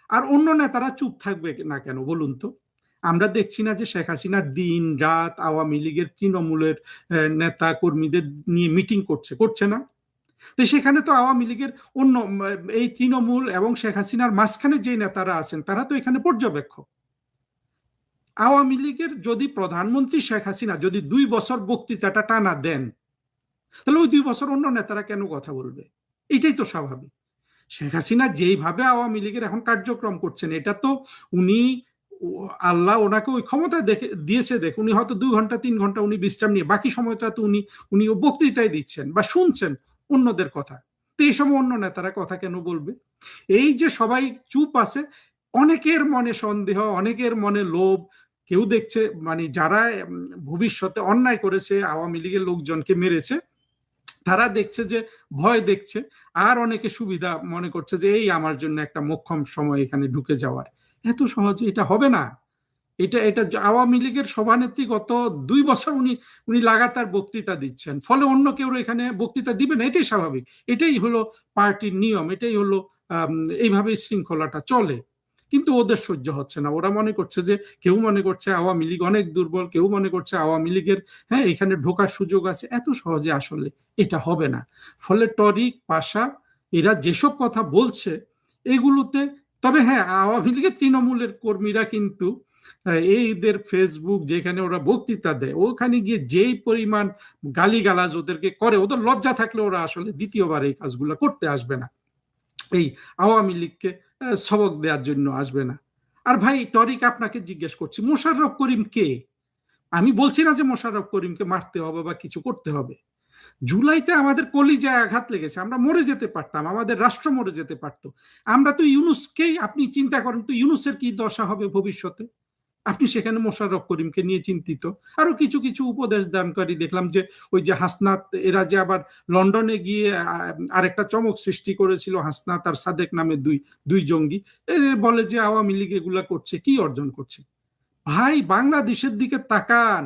আর অন্য নেতারা চুপ থাকবে না কেন বলুন তো? আমরা দেখছি না যে শেখ হাসিনা দিন রাত আওয়ামী লীগের তৃণমূলের নেতা কর্মীদের নিয়ে মিটিং করছে না? তো সেখানে তো আওয়ামী লীগের অন্য এই তৃণমূল এবং শেখ হাসিনার মাঝখানে যে নেতারা আছেন তারা তো এখানে পর্যবেক্ষক। আওয়ামী লীগের যদি প্রধানমন্ত্রী শেখ হাসিনা যদি 2 বছর বক্তৃতাটা টানা দেন, তাহলে ওই 2 বছর অন্য নেতারা কেন কথা বলবে? এটাই তো স্বাভাবিক। শেখ হাসিনা যেইভাবে আওয়ামী লীগের এখন কার্যক্রম করছেন, এটা তো উনি, আল্লাহ ওনাকে ওই ক্ষমতা দিয়েছে, উনি হয়তো 2 ঘন্টা 3 ঘন্টা উনি বিশ্রাম নিয়ে বাকি সময়টা তো উনি বক্তৃতায় দিচ্ছেন বা শুনছেন অন্যদের কথা। তো এই সময় অন্য নেতারা কথা কেন বলবে? এই যে সবাই চুপ আছে, অনেকের মনে সন্দেহ, অনেকের মনে লোভ। কেউ দেখছে মানে যারা ভবিষ্যতে অন্যায় করেছে, আওয়ামী লীগের লোকজনকে মেরেছে, তারা দেখছে যে ভয় দেখছে, আর অনেকে সুবিধা মনে করছে যে এই আমার জন্য একটা মোক্ষম সময় এখানে ঢুকে যাওয়ার। এত সহজে এটা হবে না। এটা আওয়ামী লীগের সভানেত্রী গত 2 বছর উনি লাগাতার বক্তৃতা দিচ্ছেন, ফলে অন্য কেউ এখানে বক্তৃতা দিবে না, এটাই স্বাভাবিক। এটাই হলো পার্টির নিয়ম, এটাই হলো এইভাবে শৃঙ্খলাটা চলে। কিন্তু ওদের সহ্য হচ্ছে না। ওরা মনে করছে যে, কেউ মনে করছে আওয়ামী লীগ অনেক দুর্বল, কেউ মনে করছে আওয়ামী লীগের এখানে ঢোকার সুযোগ আছে। এত সহজে আসলে এটা হবে না। ফলে টরিক, পাশা এরা যেসব কথা বলছে এগুলোতে, তবে আওয়ামী লীগের তৃণমূলের কর্মীরা কিন্তু এইদের ফেসবুক যেখানে ওরা বক্তৃতা দেয়, ওখানে গিয়ে যেই পরিমাণ গালিগালাজ ওদেরকে করে, ওদের লজ্জা থাকলে ওরা আসলে দ্বিতীয়বার এই কাজগুলো করতে আসবে না, এই আওয়ামী লীগকে সবক দেওয়ার জন্য আসবে না। আর ভাই টরিক, আপনাকে জিজ্ঞেস করছি, মোশাররফ করিম কে? আমি বলছি না যে মোশাররফ করিমকে মারতে হবে বা কিছু করতে হবে। জুলাইতে আমাদের কলিজায় আঘাত লেগেছে, আমরা মরে যেতে পারতাম, আমাদের রাষ্ট্র মরে যেতে পারতো। আমরা তো ইউনূসকেই, আপনি চিন্তা করেন তো ইউনূসের কি দশা হবে ভবিষ্যতে। আপনি সেখানে মোশাররফ করিমকে নিয়ে চিন্তিত। আরো কিছু কিছু উপদেশ দানকারী দেখলাম যে ওই যে হাসনাত, এরা যে আবার লন্ডনে গিয়ে আরেকটা চমক সৃষ্টি করেছিল, হাসনাত আর সাদেক নামে দুই জঙ্গি, বলে যে আওয়ামী লীগ এগুলা করছে, কি অর্জন করছে? ভাই বাংলাদেশের দিকে তাকান।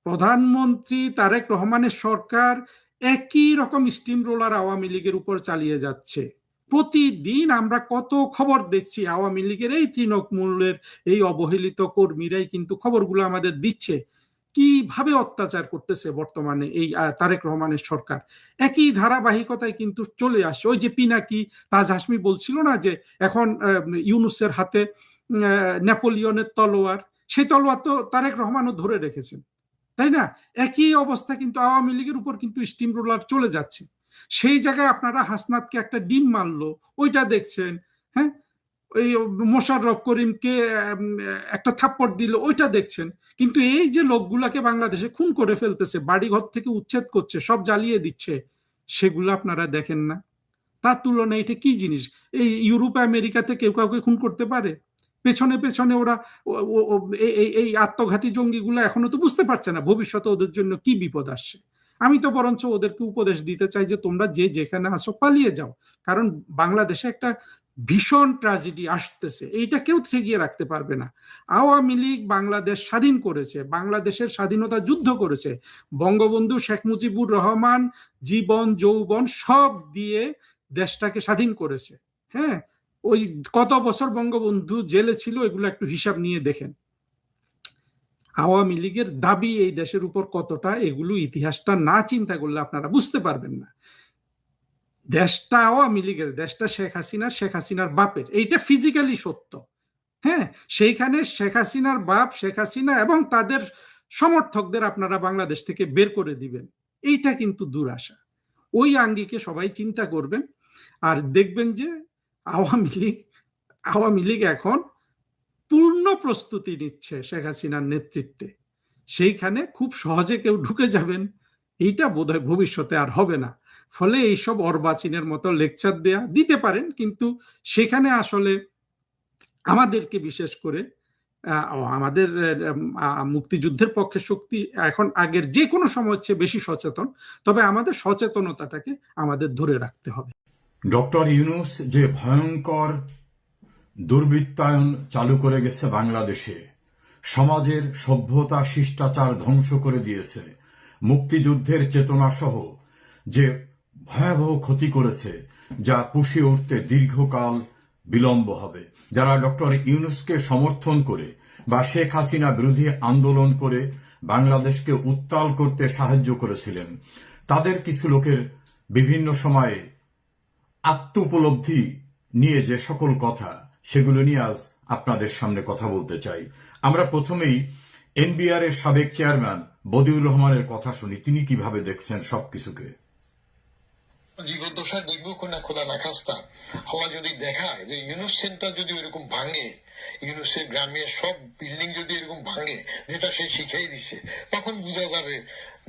প্রধানমন্ত্রী তারেক রহমানের সরকার একই রকম স্টিম রোলার আওয়ামী লীগের উপর চালিয়ে যাচ্ছে। প্রতিদিন আমরা কত খবর দেখছি, আওয়ামী লীগের এই তৃণমূলের এই অবহেলিত কর্মীরাই কিন্তু খবরগুলো আমাদের দিচ্ছে কিভাবে অত্যাচার করতেছে বর্তমানে এই তারেক রহমানের সরকার। একই ধারাবাহিকতায় কিন্তু চলে আসছে। ওই যে পিনাকি তাজ হাসমি বলছিল না যে এখন ইউনূসের হাতে নেপোলিয়নের তলোয়ার, সেই তলোয়ার তো তারেক রহমানও ধরে রেখেছেন, তাই না? একই অবস্থা কিন্তু আওয়ামী লীগের উপর কিন্তু স্টিম রোলার চলে যাচ্ছে। সেই জায়গায় আপনারা হাসনাতকে একটা ডিম মারলো, ওইটা দেখছেন। ওই মোশাররফ করিমকে একটা থাপ্পড় দিল, ওইটা দেখছেন। কিন্তু এই যে লোকগুলাকে বাংলাদেশে খুন করে ফেলতেছে, বাড়িঘর থেকে উচ্ছেদ করছে, সব জ্বালিয়ে দিচ্ছে, সেগুলো আপনারা দেখেন না। তার তুলনায় এটা কি জিনিস? এই ইউরোপ আমেরিকাতে কেউ কাউকে খুন করতে পারে? পেছনে পেছনে ওরা এই আত্মঘাতী জঙ্গিগুলো এখনো তো বুঝতে পারছে না ভবিষ্যতে ওদের জন্য কি বিপদ আসছে। আমি তো বরঞ্চ ওদেরকে উপদেশ দিতে চাই যে তোমরা যেখানে আসো পালিয়ে যাও, কারণ বাংলাদেশে একটা ভীষণ ট্র্যাজেডি আসতেছে, এইটা কেউ ঠেকিয়ে রাখতে পারবে না। আওয়ামী লীগ বাংলাদেশ স্বাধীন করেছে, বাংলাদেশের স্বাধীনতা যুদ্ধ করেছে। বঙ্গবন্ধু শেখ মুজিবুর রহমান জীবন যৌবন সব দিয়ে দেশটাকে স্বাধীন করেছে। ওই কত বছর বঙ্গবন্ধু জেলে ছিল, এগুলো একটু হিসাব নিয়ে দেখেন। আওয়ামী লীগের দাবি এই দেশের উপর কতটা, এগুলো ইতিহাসটা না চিন্তা করলে আপনারা বুঝতে পারবেন না। দেশটা আওয়ামী লীগের, দেশটা শেখ হাসিনার বাপের, এইটা ফিজিক্যালি সত্য। সেইখানে শেখ হাসিনার বাপ, শেখ হাসিনা এবং তাদের সমর্থকদের আপনারা বাংলাদেশ থেকে বের করে দিবেন, এইটা কিন্তু দুরাশা। ওই আঙ্গিকে সবাই চিন্তা করবেন, আর দেখবেন যে আওয়ামী লীগ এখন পূর্ণ প্রস্তুতি নিচ্ছে শেখ হাসিনার নেতৃত্বে। সেইখানে খুব সহজে কেউ ঢুকে যাবেন এইটা বোধহয় ভবিষ্যতে আর হবে না। ফলে এইসব অর্বাচীনের মতো লেকচার দিতে পারেন, কিন্তু সেখানে আসলে আমাদেরকে বিশেষ করে আমাদের মুক্তিযুদ্ধের পক্ষে শক্তি এখন আগের যে কোনো সময় চেয়ে বেশি সচেতন, তবে আমাদের সচেতনতাটাকে আমাদের ধরে রাখতে হবে। ডক্টর ইউনূস যে ভয়ঙ্কর দুর্বৃত্তায়ন চালু করে গেছে বাংলাদেশে, সমাজের সভ্যতা শিষ্টাচার ধ্বংস করে দিয়েছে, মুক্তিযুদ্ধের চেতনা সহ যে ভয়াবহ ক্ষতি করেছে, যা পুষিয়ে উঠতে দীর্ঘকাল বিলম্ব হবে। যারা ডক্টর ইউনূসকে সমর্থন করে বা শেখ হাসিনা বিরোধী আন্দোলন করে বাংলাদেশকে উত্তাল করতে সাহায্য করেছিলেন, তাদের কিছু লোকের বিভিন্ন সময়ে আত্মোপলব্ধি নিয়ে যে সকল কথা, সেগুলো নিয়ে আজ আপনাদের সামনে কথা বলতে চাই। আমরা প্রথমেই এনবিআর এর সাবেক চেয়ারম্যান বদিউর রহমানের কথা শুনি, তিনি কিভাবে দেখছেন সবকিছুকে। জীবদ্দশা দেখবো কোনা খোদা না খাস্তা, আল্লাহ যদি দেখায় যে ইউনুস সেন্টার যদি এরকম ভাঙে, ইউনুসের গ্রামের সব বিল্ডিং যদি এরকম ভাঙে যেটা সে শিখাই দিছে, তখন বোঝা যাবে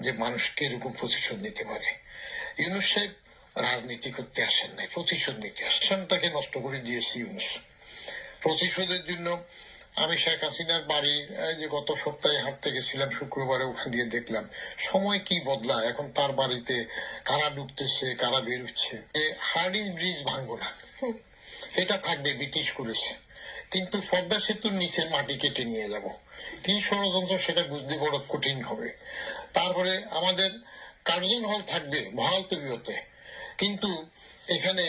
যে মানুষকে এরকম প্রতিশোধ নিতে পারে। ইউনুস সাহেব রাজনীতি করতে আসেন নাই, প্রতিশোধ নিতে আসেনটাকে নষ্ট করে দিয়েছে ইউনুস। প্রতিশোধের জন্য আমি শেখ হাসিনার বাড়ি যে গত সপ্তাহে হাঁটতে গেছিলাম শুক্রবারে, ওখান দিয়ে দেখলাম সময় কি বদলায়। এখন তার বাড়িতে কারা ঢুকতেছে, কারা বেরোচ্ছে। হার্ডিং ব্রিজ ভাঙবো না, এটা থাকবে, ব্রিটিশ করেছে, কিন্তু পদ্মা সেতুর নিচের মাটি কেটে নিয়ে যাব। কি ষড়যন্ত্র সেটা বুঝতে বড় কঠিন হবে। তারপরে আমাদের কার্জন হল থাকবে বহাল তবিয়তে, কিন্তু এখানে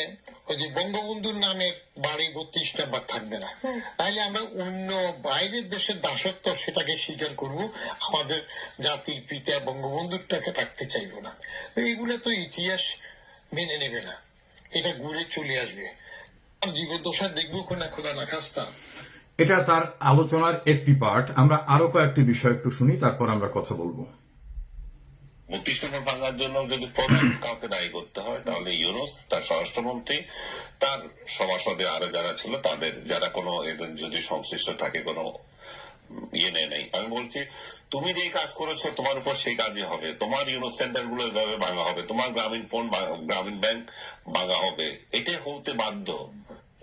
ওই যে বঙ্গবন্ধুর নামের বাড়ি 32 নাম্বার থাকবে না। তাইলে আমরা অন্য বাইরের দেশের দাসত্ব সেটাকে স্বীকার করব, আমাদের জাতির পিতা বঙ্গবন্ধুরটাকে রাখতে চাইব না। এইগুলো তো ইতিহাস মেনে নেবে না, এটা ঘুরে চলে আসবে। জীবদ্দশা দেখবো কোনা খোদা না খাস্তা। এটা তার আলোচনার একটি পার্ট। আমরা আরো কয়েকটি বিষয় একটু শুনি, তারপর আমরা কথা বলবো। 32 নম্বর ভাঙার জন্য যদি প্রধান কাউকে দায়ী করতে হয়, তাহলে ইউনূস, তার স্বরাষ্ট্রমন্ত্রী, তার সভাসদে আরো যারা ছিল, তাদের যারা কোনো যদি সংশ্লিষ্ট থাকে, কোনো ইয়ে নেই। আমি বলছি, তুমি যেই কাজ করেছো তোমার উপর সেই কাজই হবে। তোমার ইউনূস সেন্টার গুলো এভাবে ভাঙা হবে, তোমার গ্রামীণ ফোন, গ্রামীণ ব্যাংক ভাঙা হবে, এটাই হতে বাধ্য।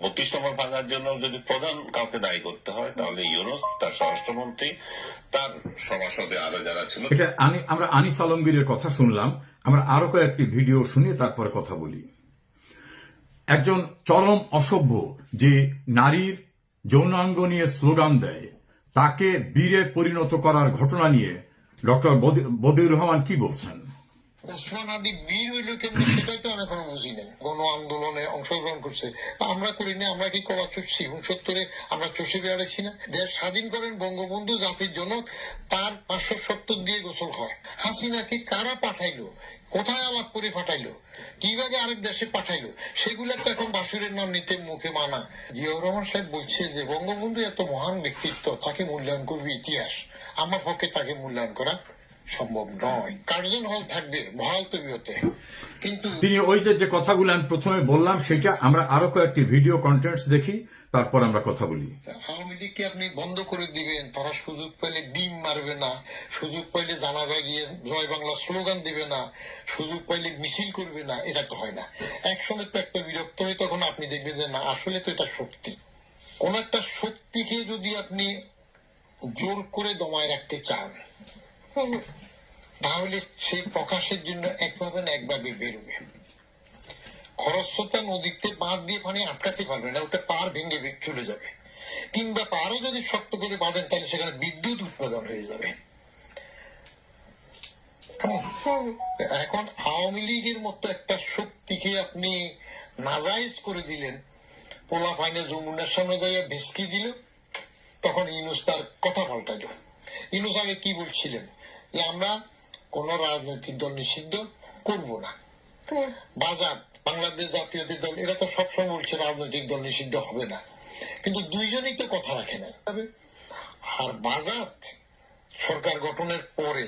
32 নম্বর ভাঙার জন্য যদি প্রধান কাউকে দায়ী করতে হয়, তাহলে ইউনূস, তার স্বরাষ্ট্রমন্ত্রী, তার সভাসদে আরো যারা ছিল। এটা আমরা আনিস আলমগীরের কথা শুনলাম। আমরা আরো কয়েকটি ভিডিও শুনে তারপরে কথা বলি। একজন চরম অসভ্য যে নারীর যৌনাঙ্গ নিয়ে স্লোগান দেয়, তাকে বীরে পরিণত করার ঘটনা নিয়ে ডক্টর বদিউর রহমান কি বলছেন? ওসমান হাদি বীর হইল কেমনি সেটাই তো আমি এখনো বুঝি নাই। গণ আন্দোলনে অংশগ্রহণ করছে, আমরা করিনি। আমরা কি কবা চষছি? 69-এ আমরা চষে বেড়াইছি না? দেশ স্বাধীন করেন বঙ্গবন্ধু, জাতির জনক, তার 570 দিয়ে গোসল হয়। হাসিনাকে কারা পাঠাইলো, কোথায় আলাপ করে পাঠাইলো, কিভাবে আরেক দেশে পাঠাইলো, সেগুলো তো এখন বাসুরের নাম নিতে মুখে মানা। জিয়াউর রহমান সাহেব বলছে যে বঙ্গবন্ধু এত মহান ব্যক্তিত্ব, তাকে মূল্যায়ন করবে ইতিহাস। আমার পক্ষে তাকে মূল্যায়ন করা সম্ভব নয়। কার্জন হল থাকবে বহাল তবিয়তে, কিন্তু তিনি ওই যে কথাগুলো আমি প্রথমে বললাম, সেটা আমরা আরো কয়েকটি ভিডিও কন্টেন্টস দেখি, তারপর আমরা কথা বলি। আওয়ামী লীগকে আপনি বন্ধ করে দিবেন, তারা সুযোগ পাইলে ডিম মারবে না, সুযোগ পাইলে জানাজা গিয়ে জয় বাংলা স্লোগান দিবে না, সুযোগ পাইলে মিছিল করবে না, এটা তো হয় না। একসময় তো একটা বিরক্ত হয়, তখন আপনি দেখবেন যে না, আসলে তো এটা শক্তি। কোন একটা শক্তিকে যদি আপনি জোর করে দমায় রাখতে চান, তাহলে সেই প্রকাশের জন্য একভাবে না একভাবে বেরোবে। খরস্রোতা নদীতে বাঁধ দিয়ে পানি আটকাতে পারবে না, ওটা পার ভেঙে চলে যাবে। কিংবা পারও যদি শক্ত করে বাঁধেন, তাহলে সেখানে বিদ্যুৎ উৎপাদন হয়ে যাবে। এখন আওয়ামী লীগের মতো একটা শক্তিকে আপনি নাজাইজ করে দিলেন, পোলা ফাইনে যমুনার সামনে যাইয়া ভেসকি দিল, তখন ইউনূস তার কথা পাল্টালো। ইউনূস আগে কি বলছিলেন যে আমরা কোন রাজনৈতিক দল নিষিদ্ধ করব না। বাজার, বাংলাদেশ জাতীয়তাবাদী দল, এরা তো সবসময় বলছে রাজনৈতিক দল নিষিদ্ধ হবে না, কিন্তু দুইজনই তো কথা রাখে না। আর বাজার সরকার গঠনের পরে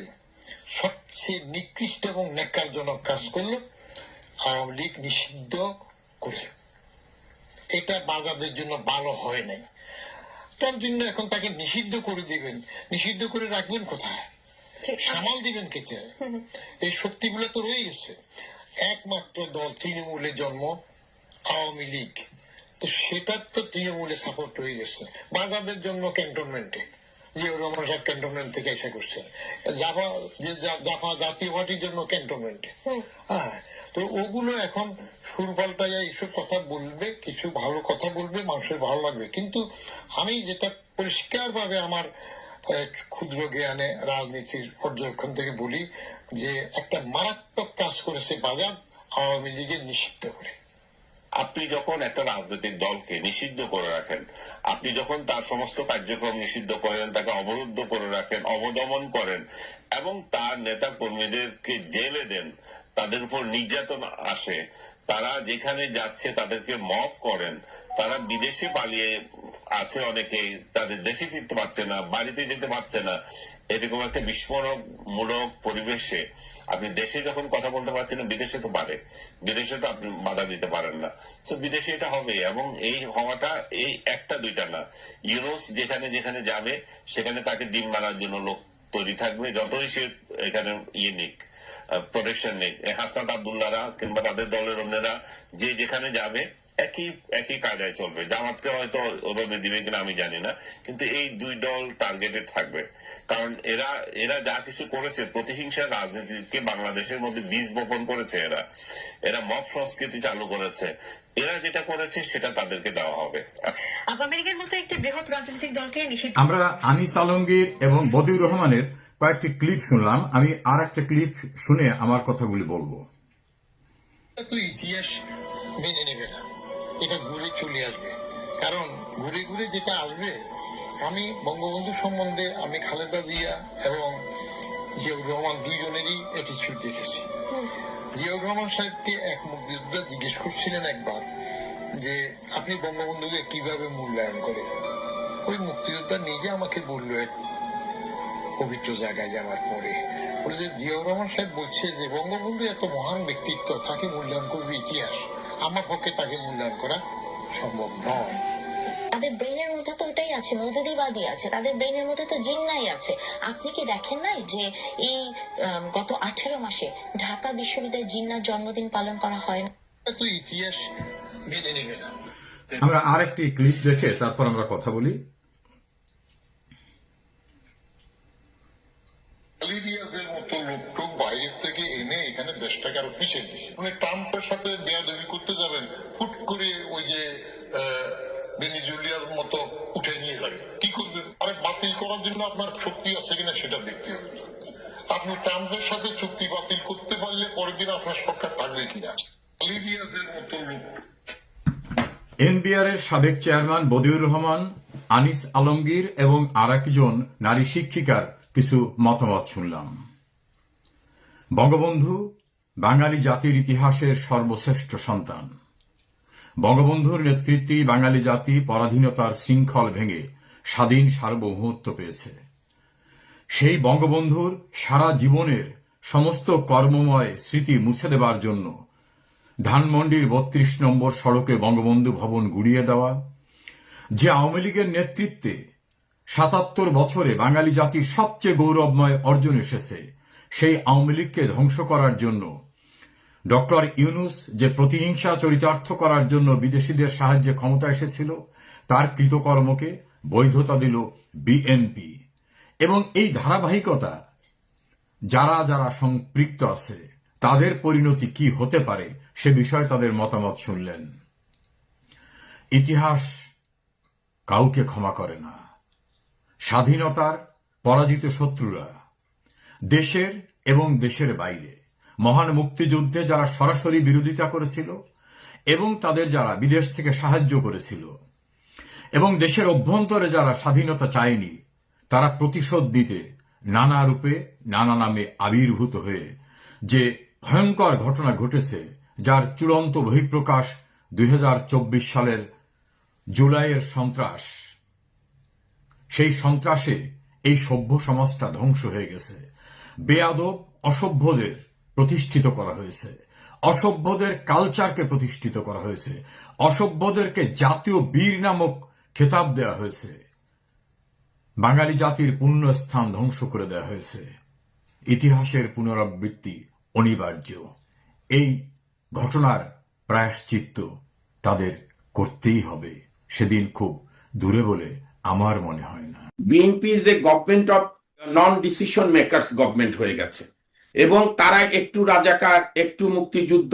সবচেয়ে নিকৃষ্ট এবং ন্যাক্কারজনক কাজ করলো, আওয়ামী লীগ নিষিদ্ধ করে। এটা বাজারদের জন্য ভালো হয় নাই। তার জন্য এখন তাকে নিষিদ্ধ করে দিবেন, নিষিদ্ধ করে রাখবেন কোথায়, সামাল দিবেন কেটে? এই শক্তিগুলো তো রয়ে গেছে। একমাত্র দল তৃণমূলে জন্ম, আওয়ামী লীগ, তো সেটার তো তৃণমূলে সাপোর্ট রয়ে গেছে। বাজারদের জন্য ক্যান্টনমেন্টে, জিয়াউর রহমান সাহেব ক্যান্টনমেন্ট থেকে এসে করছেন, জাফা জাতীয় পার্টির জন্য ক্যান্টনমেন্টে। হ্যাঁ, তো ওগুলো এখন সুর পাল্টায় এইসব কথা বলবে, কিছু ভালো কথা বলবে, মানুষের ভালো লাগবে। কিন্তু আমি যেটা পরিষ্কারভাবে আমার ক্ষুদ্র জ্ঞানে রাজনীতির পর্যবেক্ষণ থেকে বলি যে একটা মারাত্মক কাজ করেছে বাজার আওয়ামী লীগের নিষিদ্ধ করে। আপনি যখন একটা রাজনৈতিক দলকে নিষিদ্ধ করে রাখেন, আপনি যখন তার সমস্ত কার্যক্রম নিষিদ্ধ করেন, তাকে অবরুদ্ধ করে রাখেন, অবদমন করেন এবং তার নেতা কর্মীদেরকে জেলে দেন, তাদের উপর নির্যাতন আসে, তারা যেখানে যাচ্ছে তাদেরকে মফ করেন, তারা বিদেশে পালিয়ে আছে, অনেকেই তাদের দেশে ফিরতে পারছে না, বাড়িতে যেতে পারছে না, এরকম একটা বিস্ফোরকমূলক পরিবেশে আপনি দেশে যখন কথা বলতে পারছেন না, বিদেশে তো পারে, বিদেশে তো আপনি বাধা দিতে পারেন না। তো বিদেশে এটা হবে, এবং এই হওয়াটা এই একটা দুইটা না। ইউনুস যেখানে যেখানে যাবে সেখানে তাকে ডিম মারার জন্য লোক তৈরি থাকবে, যতই সে এখানে নিক, প্রোটেকশন নেই। হাসনাত আব্দুল্লাহরা কিংবা তাদের দলের অন্যরা যে যেখানে যাবে একই কায়দায় চলবে। জামাতকে হয়তো ওভাবে দিবে কিনা আমি জানি না, কিন্তু এই দুই দল টার্গেটেড থাকবে। কারণ এরা যা কিছু করেছে, প্রতিহিংসার রাজনীতিকে বাংলাদেশের মধ্যে বীজ বপন করেছে, এরা মব সংস্কৃতি চালু করেছে, এরা যেটা করেছে সেটা তাদেরকে দেওয়া হবে। আওয়ামী লীগের মতো একটি বৃহৎ রাজনৈতিক দলকে নিষিদ্ধ। আমরা আনিস আলমগীর এবং বদিউর রহমানের কয়েকটি ক্লিপ শুনলাম, আমি আর একটা ক্লিপ শুনে আমার কথাগুলি বলবো। তো ইতিহাস মেনে নেবে না, এটা ঘুরে চলে আসবে। কারণ ঘুরে ঘুরে যেটা আসবে, আমি বঙ্গবন্ধু সম্বন্ধে আমি খালেদা জিয়া এবং জিয়াউর রহমান দুইজনেরই অ্যাটিটিউড দেখেছি। জিয়াউর রহমান সাহেবকে এক মুক্তিযোদ্ধা জিজ্ঞেস করছিলেন একবার যে আপনি বঙ্গবন্ধুকে কিভাবে মূল্যায়ন করেন। ওই মুক্তিযোদ্ধা নিজে আমাকে বললো এক পবিত্র জায়গায় যাওয়ার পরে, বলে যে জিয়াউর রহমান সাহেব বলছে যে বঙ্গবন্ধু এত মহান ব্যক্তিত্ব, তাকে মূল্যায়ন করবে ইতিহাস, আমার পক্ষে তাকে মূল্যায়ন করা সম্ভব নয়। তাদের ব্রেনের মধ্যে তো ওটাই আছে, মৌদুদিবাদী আছে, তাদের ব্রেনের মধ্যে তো জিন্নাই আছে। আপনি কি দেখেন নাই যে এই গত 18 মাসে ঢাকা বিশ্ববিদ্যালয়ে জিন্নার জন্মদিন পালন করা হয় না? তো ইতিহাস মেনে নেবে না। আমরা আরেকটি ক্লিপ দেখে তারপর আমরা কথা বলি। আলিরিয়াজের মতো লোকটোক বাইরের থেকে এনে এখানে দেশটাকে আরো পিছিয়ে দিই। মানে ট্রাম্পের সাথে বেয়াদবি করতে যাবেন, হুট করে ওই যে ভেনিজুয়েলার মতো উঠে নিয়ে যাবে, কি করবেন? আরে বাতিল করার জন্য আপনার শক্তি আছে কিনা সেটা দেখতে হবে। আপনি ট্রাম্পের সাথে চুক্তি বাতিল করতে পারলে পরের দিন আপনার সরকার থাকবে কিনা। আলিরিয়াজের মতো লোক। এনবিআর এর সাবেক চেয়ারম্যান বদিউর রহমান, আনিস আলমগীর এবং আর একজন নারী শিক্ষিকার কিছু মতামত শুনলাম। বঙ্গবন্ধু বাঙালি জাতির ইতিহাসের সর্বশ্রেষ্ঠ সন্তান। বঙ্গবন্ধুর নেতৃত্বেই বাঙালি জাতি পরাধীনতার শৃঙ্খল ভেঙে স্বাধীন সার্বভৌমত্ব পেয়েছে। সেই বঙ্গবন্ধুর সারা জীবনের সমস্ত কর্মময় স্মৃতি মুছে দেবার জন্য ধানমন্ডির ৩২ নম্বর সড়কে বঙ্গবন্ধু ভবন গুড়িয়ে দেওয়া, যে আওয়ামী লীগের নেতৃত্বে ৭৭ বছরে বাঙালি জাতির সবচেয়ে গৌরবময় অর্জন এসেছে, সেই আওয়ামী লীগকে ধ্বংস করার জন্য ডক্টর ইউনুস যে প্রতিহিংসা চরিতার্থ করার জন্য বিদেশিদের সাহায্যে ক্ষমতা এসেছিল, তার কৃতকর্মকে বৈধতা দিল বিএনপি। এবং এই ধারাবাহিকতা যারা যারা সম্পৃক্ত আছে তাদের পরিণতি কি হতে পারে সে বিষয়ে তাদের মতামত শুনলেন। ইতিহাস কাউকে ক্ষমা করে না। স্বাধীনতার পরাজিত শত্রুরা দেশের এবং দেশের বাইরে মহান মুক্তিযুদ্ধে যারা সরাসরি বিরোধিতা করেছিল এবং তাদের যারা বিদেশ থেকে সাহায্য করেছিল এবং দেশের অভ্যন্তরে যারা স্বাধীনতা চায়নি, তারা প্রতিশোধ দিতে নানা রূপে নানা নামে আবির্ভূত হয়ে যে ভয়ঙ্কর ঘটনা ঘটেছে, যার চূড়ান্ত বহিঃপ্রকাশ 2024 সালের জুলাইয়ের সন্ত্রাস। সেই সন্ত্রাসে এই সভ্য সমাজটা ধ্বংস হয়ে গেছে। বেয়াদব অসভ্যদের প্রতিষ্ঠিত করা হয়েছে, অসভ্যদের কালচারকে প্রতিষ্ঠিত করা হয়েছে, অসভ্যদেরকে জাতীয় বীর নামক খেতাব দেওয়া হয়েছে, বাঙালি জাতির পুণ্যস্থান ধ্বংস করে দেওয়া হয়েছে। ইতিহাসের পুনরাবৃত্তি অনিবার্য। এই ঘটনার প্রায়শ্চিত্ত তাদের করতেই হবে, সেদিন খুব দূরে বলে আমার মনে হয় না। BNP is a government of non decision makers government হয়ে গেছে। এবং তারা একটু রাজাকার, একটু মুক্তিযুদ্ধ,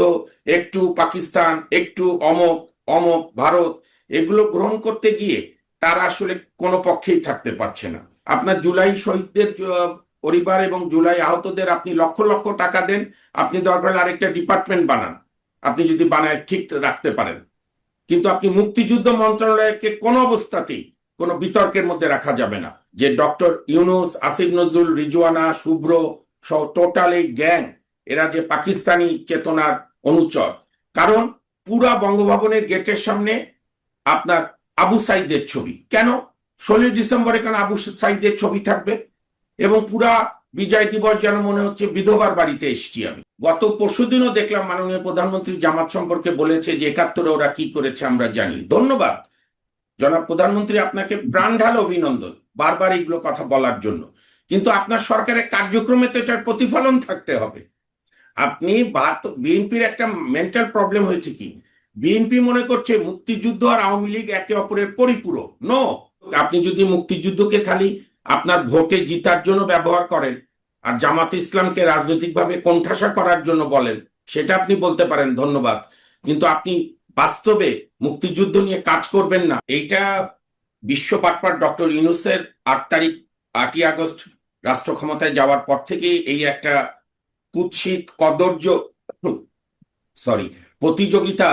একটু পাকিস্তান, একটু অমক অমক ভারত, এগুলো গ্রহণ করতে গিয়ে তারা আসলে কোনো পক্ষেই থাকতে পারছে না। আপনার জুলাই শহীদদের পরিবার এবং জুলাই আহতদের আপনি লক্ষ লক্ষ টাকা দেন, আপনি দরকার হলে আরেকটা ডিপার্টমেন্ট বানান, আপনি যদি বানায় ঠিক রাখতে পারেন, কিন্তু আপনি মুক্তিযুদ্ধ মন্ত্রণালয়কে কোনো অবস্থাতেই কোনো বিতর্কের মধ্যে রাখা যাবে না যে ডক্টর ইউনূস, আসিফ নজরুল, রিজওয়ানা, শুভ্র সহ টোটাল এই গ্যাং এরা যে পাকিস্তানি চেতনার অনুচর। কারণ পুরা বঙ্গভবনের গেটের সামনে আপনার আবু সাইদের ছবি, কেন 16 ডিসেম্বরে কেন আবু সাইদের ছবি থাকবে? এবং পুরা বিজয় দিবস যেন মনে হচ্ছে বিধবার বাড়িতে এসছি আমি। গত পরশুদিনও দেখলাম মাননীয় প্রধানমন্ত্রী জামাত সম্পর্কে বলেছে যে 71-এ ওরা কি করেছে আমরা জানি। ধন্যবাদ জনাব প্রধানমন্ত্রী, আপনাকে প্রাণঢাল অভিনন্দন বারবার এইগুলো কথা বলার জন্য, কিন্তু আপনার সরকারের কার্যক্রমে তো এটার প্রতিফলন থাকতে হবে। আপনি বিএনপির একটা মেন্টাল প্রবলেম হয়েছে কি, বিএনপি মনে করছে মুক্তিযুদ্ধ আর আওয়ামী লীগ একে অপরের পরিপূরক। নো, আপনি যদি মুক্তিযুদ্ধকে খালি আপনার ভোটে জিতার জন্য ব্যবহার করেন আর জামাত ইসলামকে রাজনৈতিকভাবে কোণঠাসা করার জন্য বলেন, সেটা আপনি বলতে পারেন ধন্যবাদ, কিন্তু আপনি বাস্তবে মুক্তিযুদ্ধ নিয়ে কাজ করবেন না। এইটা বিশ্ব পাটপাট ডক্টর ইউনূসের 8ই আগস্ট রাষ্ট্র ক্ষমতায় যাওয়ার পর থেকেই এই একটা কুৎসিত কদর্য প্রতিযোগিতা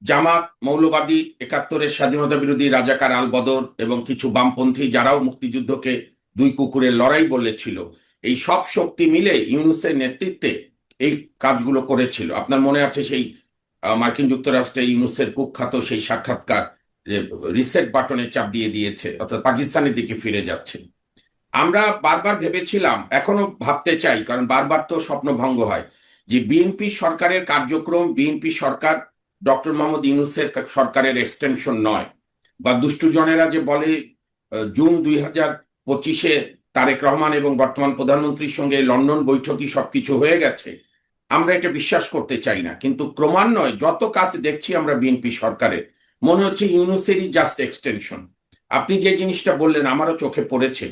জামাত, মৌলবাদী, 71-এর স্বাধীনতা বিরোধী রাজাকার আল বদর এবং কিছু বামপন্থী যারাও মুক্তিযুদ্ধকে দুই কুকুরের লড়াই বলেছিল, এই সব শক্তি মিলে ইউনূসের নেতৃত্বে এই কাজগুলো করেছিল। আপনার মনে আছে সেই মার্কিন যুক্তরাষ্ট্রে ইউনূসের কুখ্যাত সেই সাক্ষাৎকার যে রিসেট বাটনে চাপ দিয়ে দিয়েছে, অর্থাৎ পাকিস্তানের দিকে ফিরে যাচ্ছে। আমরা বারবার ভেবেছিলাম, এখনো ভাবতে চাই, কারণ বারবার তো স্বপ্নভঙ্গ হয়, যে বিএনপি সরকারের কার্যক্রম, বিএনপি সরকার ডক্টর মোহাম্মদ ইউনূসের সরকারের এক্সটেনশন নয়, বা দুষ্টুজনেরা যে বলে জুন 2025-এ তারেক রহমান এবং বর্তমান প্রধানমন্ত্রীর সঙ্গে লন্ডন বৈঠকই সবকিছু হয়ে গেছে, আমরা এটা বিশ্বাস করতে চাই না। কিন্তু ক্রমান্বয়ে যত কাজ দেখছি আমরা বিএনপি সরকারের, মনে হচ্ছে ইউনূসেরই জাস্ট এক্সটেনশন। আপনি যে জিনিসটা বললেন আমারও চোখে পড়েছে,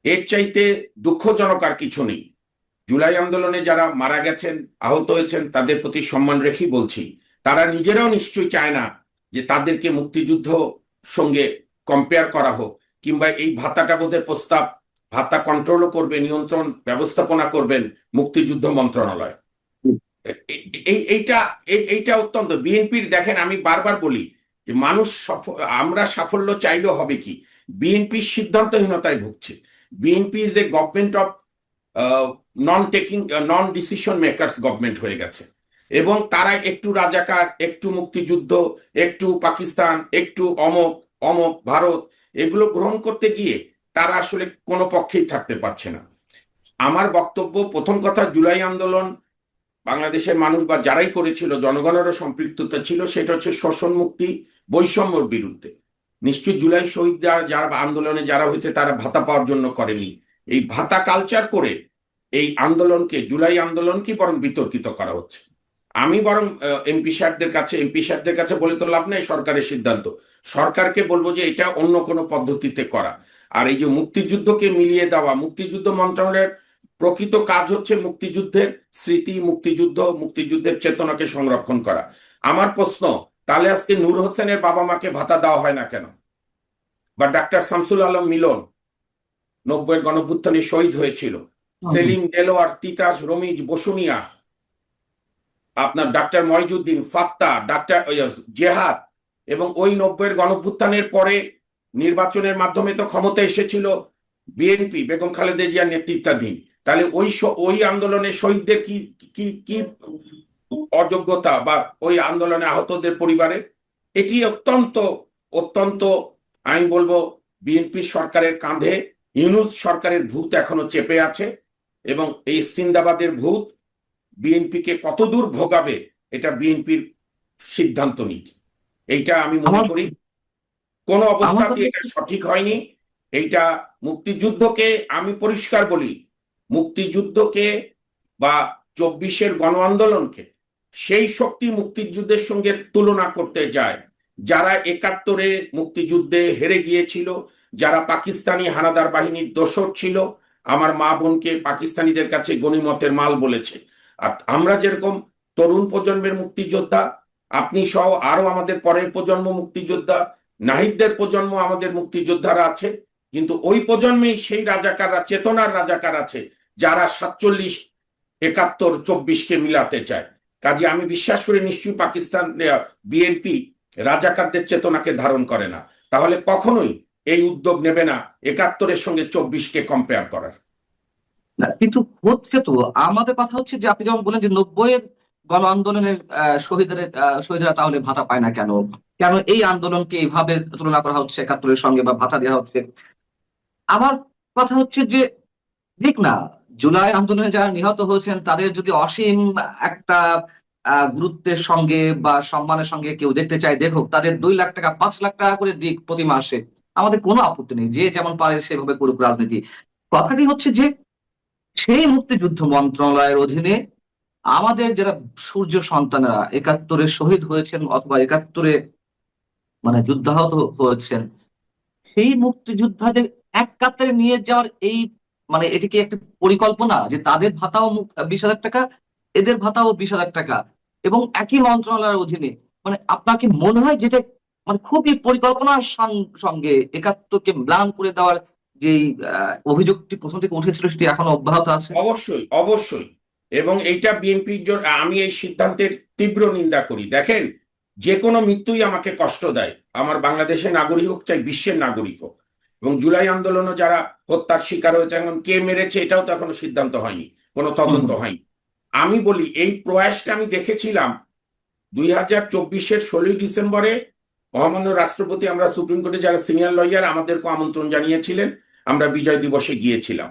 এর চাইতে দুঃখজনক আর কিছু নেই। জুলাই আন্দোলনে যারা মারা গেছেন, আহত হয়েছেন, তাদের প্রতি সম্মান রেখেই বলছি, তারা নিজেরাও নিশ্চয়ই চায় না যে তাদেরকে মুক্তিযুদ্ধ সঙ্গে কম্পেয়ার করা হোক, কিংবা এই ভাতাটা বোধের প্রস্তাব, ভাতা কন্ট্রোলও করবে, নিয়ন্ত্রণ ব্যবস্থাপনা করবেন মুক্তিযুদ্ধ মন্ত্রণালয়। এইটা অত্যন্ত বিএনপির, দেখেন আমি বারবার বলি যে মানুষ আমরা সাফল্য চাইলেও হবে কি, বিএনপির সিদ্ধান্তহীনতায় ভুগছে। BNP is a government of non decision makers government হয়ে গেছে, এবং তারা একটু রাজাকার, একটু মুক্তিযুদ্ধ, একটু পাকিস্তান, একটু অমক অমক ভারত, এগুলো গ্রহণ করতে গিয়ে তারা আসলে কোনো পক্ষেই থাকতে পারছে না। আমার বক্তব্য, প্রথম কথা, জুলাই আন্দোলন বাংলাদেশের মানুষ বা যারাই করেছিল, জনগণেরও সম্পৃক্ততা ছিল, সেটা হচ্ছে শোষণ মুক্তি, বৈষম্যর বিরুদ্ধে। নিশ্চয়ই জুলাই শহীদ যারা আন্দোলনে যারা হয়েছে তারা ভাতা পাওয়ার জন্য করেনি। এই ভাতা কালচার করে এই আন্দোলনকে, জুলাই আন্দোলনকে বরং বিতর্কিত করা হচ্ছে। আমি বরং এমপি সাহেবদের কাছে বলে তো লাভ নেই, সরকারের সিদ্ধান্ত, সরকারকে বলবো যে এটা অন্য কোনো পদ্ধতিতে করা। আর এই যে মুক্তিযুদ্ধকে মিলিয়ে দেওয়া, মুক্তিযুদ্ধ মন্ত্রণালয়ের প্রকৃত কাজ হচ্ছে মুক্তিযুদ্ধের স্মৃতি, মুক্তিযুদ্ধের চেতনাকে সংরক্ষণ করা। আমার প্রশ্ন, তাহলে আজকে নূর হোসেনের বাবা মাকে ভাতা দেওয়া হয় না কেন? বা ডাক্তার শামসুল আলম মিলন 90-এর গণঅভ্যুত্থানে শহীদ হয়েছিল, সেলিম, দেলোয়ার, তিতাস, রমিজ, বসুনিয়া, আপনার ডাক্তার মইজুদ্দিন, ফাত্তা, ডাক্তার জেহাদ, এবং ওই 90-এর গণঅভ্যুত্থানের পরে নির্বাচনের মাধ্যমে তো ক্ষমতা এসেছিল বিএনপি, বেগম খালেদা জিয়ার নেতৃত্বাধীন। তাহলে ওই আন্দোলনের শহীদদের কি অযোগ্যতা, বা ওই আন্দোলনে আহতদের পরিবারের? এটি অত্যন্ত আমি বলবো বিএনপি সরকারের কাঁধে ইউনূস সরকারের ভূত এখনো চেপে আছে, এবং এই সিন্দাবাদের ভূত বিএনপিকে কতদূর ভোগাবে এটা বিএনপির সিদ্ধান্ত নিক। এইটা আমি মনে করি কোন অবস্থাতে এটা সঠিক হয়নি। এইটা মুক্তিযুদ্ধকে, আমি পরিষ্কার বলি, মুক্তিযুদ্ধকে বা 24-এর গণ আন্দোলনকে সেই শক্তি মুক্তিযুদ্ধের সঙ্গে তুলনা করতে যায় যারা 71-এ মুক্তিযুদ্ধে হেরে গিয়েছিল, যারা পাকিস্তানি হানাদার বাহিনীর দোসর ছিল, আমার মা বোনকে পাকিস্তানিদের কাছে গনিমতের মাল বলেছে। আর আমরা যেরকম তরুণ প্রজন্মের মুক্তিযোদ্ধা, আপনি সহ আরো আমাদের পরের প্রজন্ম মুক্তিযোদ্ধা, নাহিদদের প্রজন্ম আমাদের মুক্তিযোদ্ধারা আছে, কিন্তু ওই প্রজন্মেই সেই রাজাকাররা, চেতনার রাজাকার আছে যারা 47, 71, 24-কে মিলাতে চায়। কাজে আমি বিশ্বাস করি নিশ্চয়ই পাকিস্তান বিএনপি রাজাকারদের চেতনাকে ধারণ করে না, তাহলে কখনোই এই উদ্যোগ নেবে না 71-এর সঙ্গে 24-কে কম্পেয়ার করার। না, কিন্তু হচ্ছে তো আমাদের কথা হচ্ছে যে আপনি যেমন বলেন যে 90-এর গণ আন্দোলনের শহীদরা তাহলে ভাতা পায় না কেন, কেন এই আন্দোলনকে এইভাবে তুলনা করা হচ্ছে 71-এর সঙ্গে বা ভাতা দেওয়া হচ্ছে। আমার কথা হচ্ছে যে ঠিক না, জুলাই আন্দোলনে যারা নিহত হয়েছেন তাদের যদি অসীম একটা গুরুত্বের সঙ্গে বা সম্মানের সঙ্গে কেউ দেখতে চায় দেখুক, তাদের 2 লাখ টাকা 5 লাখ টাকা করে দিক প্রতি মাসে, আমাদের কোনো আপত্তি নেই, যে যেমন পারে সেভাবে করুক রাজনীতি। কথাটি হচ্ছে যে সেই মুক্তিযুদ্ধ মন্ত্রণালয়ের অধীনে আমাদের যারা সূর্য সন্তানেরা 71-এ শহীদ হয়েছেন অথবা 71-এ মানে যুদ্ধাহত হয়েছেন, সেই মুক্তিযোদ্ধাদের এক কাতারে নিয়ে যাওয়ার এই মানে এটি কি একটা পরিকল্পনা যে তাদের ভাতাও 20,000 টাকা, এদের ভাতাও 20,000 টাকা এবং একই মন্ত্রণালয়ের অধীনে, মানে আপনার কি মনে হয় যেটা মানে খুবই পরিকল্পনার সঙ্গে 71-কে ম্লান করে দেওয়ার যে অভিযোগটি প্রথম থেকে উঠেছিল সেটি এখনো অব্যাহত আছে? অবশ্যই, অবশ্যই। এবং এইটা বিএনপির জন্য আমি এই সিদ্ধান্তের তীব্র নিন্দা করি। দেখেন, যে কোনো মৃত্যুই আমাকে কষ্ট দেয়, আমার বাংলাদেশের নাগরিক হোক চাই বিশ্বের নাগরিক হোক। এবং জুলাই আন্দোলনে যারা হত্যার শিকার হয়েছে, এখন কে মেরেছে এটাও তো এখনো সিদ্ধান্ত হয়নি, কোনো তদন্ত হয়নি। আমি বলি এই প্রয়াসটা আমি দেখেছিলাম 2024-এর 16 ডিসেম্বরে মহামান্য রাষ্ট্রপতি, আমরা সুপ্রিম কোর্টে যারা সিনিয়র লয়ার আমাদেরকে আমন্ত্রণ জানিয়েছিলেন, আমরা বিজয় দিবসে গিয়েছিলাম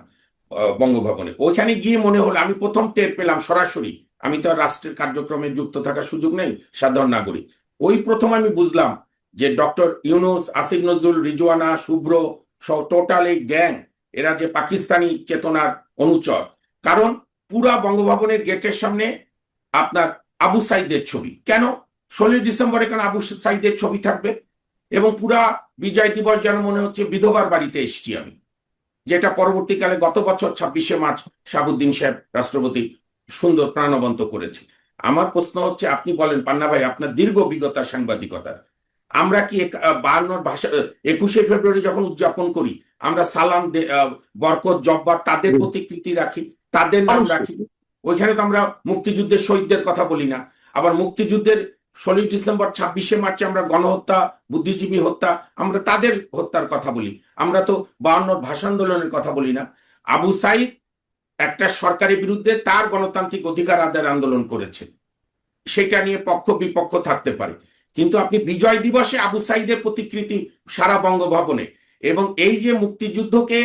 বঙ্গভবনে। ওইখানে গিয়ে মনে হলো, আমি প্রথম টের পেলাম সরাসরি, আমি তো আর রাষ্ট্রের কার্যক্রমে যুক্ত থাকার সুযোগ নেই, সাধারণ নাগরিক। ওই প্রথম আমি বুঝলাম যে ডক্টর ইউনূস, আসিফ নজরুল, রিজওয়ানা, শুভ্র সহ টোটাল এই গ্যাং, এরা যে পাকিস্তানি চেতনার অনুচর। কারণ পুরা বঙ্গভবনের গেটের সামনে আপনার আবু সাইদের ছবি, কেন 16 ডিসেম্বরে কেন আবু সাইদের ছবি থাকবে? এবং পুরা বিজয় দিবস যেন মনে হচ্ছে বিধবার বাড়িতে এসছি আমি, যেটা পরবর্তীকালে গত বছর 26শে মার্চ শাহাবুদ্দিন সাহেব রাষ্ট্রপতি সুন্দর প্রাণবন্ত করেছে। আমার প্রশ্ন হচ্ছে, আপনি বলেন পান্না ভাই, আপনার দীর্ঘ অভিজ্ঞতা সাংবাদিকতার, আমরা কি 21শে ফেব্রুয়ারি যখন উদযাপন করি, আমরা সালাম, বরকত, জব্বার তাদের প্রতিকৃতি রাখি, তাদের নাম রাখি? ওইখানে তো আমরা মুক্তিযুদ্ধের শহীদদের কথা বলি না। আবার মুক্তিযুদ্ধের 16 ডিসেম্বর, 26শে মার্চে আমরা গণহত্যা, বুদ্ধিজীবী হত্যা, আমরা তাদের হত্যার কথা বলি। আমরা তো 52 ভাষা আন্দোলনের কথা বলি না। আবু সাইদ একটা সরকারের বিরুদ্ধে তার গণতান্ত্রিক অধিকার আদায়ের আন্দোলন করেছে, সেটা নিয়ে পক্ষ বিপক্ষ থাকতে পারে, কিন্তু আপনি বিজয় দিবসে আবু সাইদের প্রতিকৃতি সারা বঙ্গভবনে। এবং এই যে মুক্তিযুদ্ধকে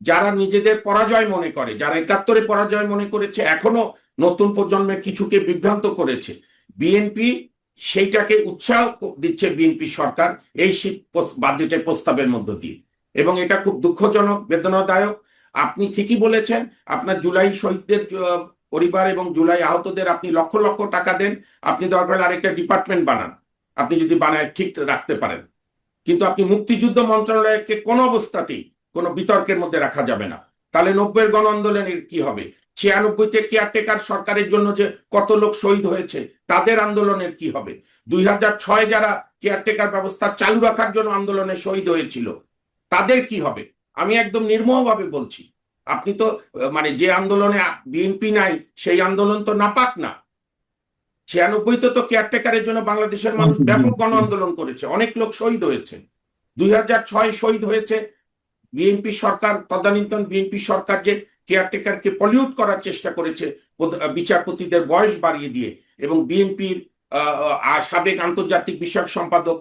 যারা নিজেদের পরাজয় মনে করে, যারা 71-এ পরাজয় মনে করেছে, এখনো নতুন প্রজন্মের কিছুকে বিভ্রান্ত করেছে, বিএনপি সেইটাকে উৎসাহ দিচ্ছে, বিএনপি সরকার এই বাজেটের প্রস্তাবের মধ্য দিয়ে। এবং এটা খুব দুঃখজনক, বেদনাদায়ক। আপনি ঠিকই বলেছেন, আপনার জুলাই শহীদদের পরিবার এবং জুলাই আহতদের আপনি লক্ষ লক্ষ টাকা দেন, আপনি দরকার হলে আরেকটা ডিপার্টমেন্ট বানান, আপনি যদি বানায় ঠিক রাখতে পারেন। কিন্তু আপনি মুক্তিযুদ্ধ মন্ত্রণালয়কে কোনো অবস্থাতেই কোনো বিতর্কের মধ্যে রাখা যাবে না। তাহলে 90-এর গণ আন্দোলনের কি হবে? 96-তে কেয়ারটেকার সরকারের জন্য যে কত লোক শহীদ হয়েছে, তাদের আন্দোলনের কি হবে? 2006 যারা কেয়ারটেকার ব্যবস্থা চালু রাখার জন্য আন্দোলনে শহীদ হয়েছিল, তাদের কি হবে? আমি একদম নির্মোহভাবে বলছি, আপনি তো মানে যে আন্দোলনে বিএনপি নাই, সেই আন্দোলন তো নাপাক না। 96-তে তো কেয়ারটেকারের জন্য বাংলাদেশের মানুষ ব্যাপক গণ আন্দোলন করেছে, অনেক লোক শহীদ হয়েছে। 2006 শহীদ হয়েছে বিএনপি সরকার, তদানীন্তন বিএনপি সরকার যে কেয়ারটেকারকে পলিউট করার চেষ্টা করেছে বিচারপতিদের বয়স বাড়িয়ে দিয়ে, এবং বিএনপির সাবেক আন্তর্জাতিক বিষয়ক সম্পাদক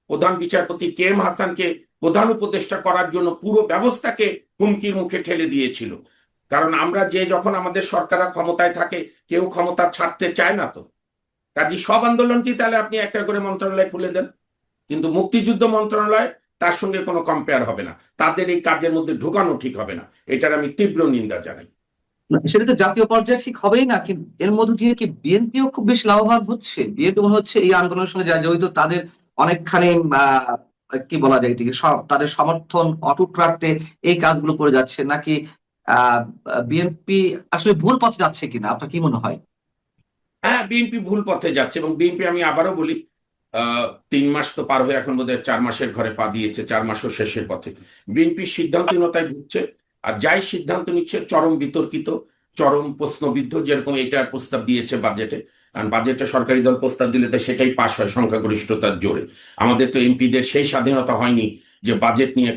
প্রধান বিচারপতি KM হাসানকে প্রধান উপদেষ্টা করার জন্য পুরো ব্যবস্থাকে হুমকির মুখে ঠেলে দিয়েছিল। কারণ আমরা যে যখন আমাদের সরকাররা ক্ষমতায় থাকে, কেউ ক্ষমতা ছাড়তে চায় না। তো কাজে সব আন্দোলনকেই তাহলে আপনি একটা করে মন্ত্রণালয় খুলে দেন, কিন্তু মুক্তিযুদ্ধ মন্ত্রণালয় তার সঙ্গে কোনো কম্পেয়ার হবে না, তাদের এই কাজের মধ্যে ঢোকানো ঠিক হবে না, এটার আমি তীব্র নিন্দা জানাই। সেটা তো জাতীয় পর্যায়ে ঠিক হবেই না, কিন্তু এর মধ্যে দিয়ে কি বিএনপিও খুব বেশি লাভবান হচ্ছে? বিএনপি মনে হচ্ছে এই আন্দোলনের সঙ্গে যারা জড়িত তাদের অনেকখানি কি বলা যায়, এটিকে তাদের সমর্থন অটুট রাখতে এই কাজগুলো করে যাচ্ছে, নাকি বিএনপি আসলে ভুল পথে যাচ্ছে কিনা, আপনার কি মনে হয়? হ্যাঁ, বিএনপি ভুল পথে যাচ্ছে, এবং বিএনপি আমি আবারও বলি 3 মাস তো পার হয়ে এখন বোধহয় 4 মাসের ঘরে পা দিয়েছে, 4 মাসও শেষের পথে। বিএনপির সিদ্ধান্তহীনতায় ভুগছে, আর যাই সিদ্ধান্ত নিচ্ছে চরম বিতর্কিত, চরম প্রশ্নবিদ্ধ। যেরকম এটার প্রস্তাব দিয়েছে বাজেটে, কারণ বাজেটে সরকারি দল প্রস্তাব দিলে তো সেটাই পাস হয় সংখ্যাগরিষ্ঠতার জোরে। আমাদের তো এমপিদের সেই স্বাধীনতা হয়নি যে বাজেট নিয়ে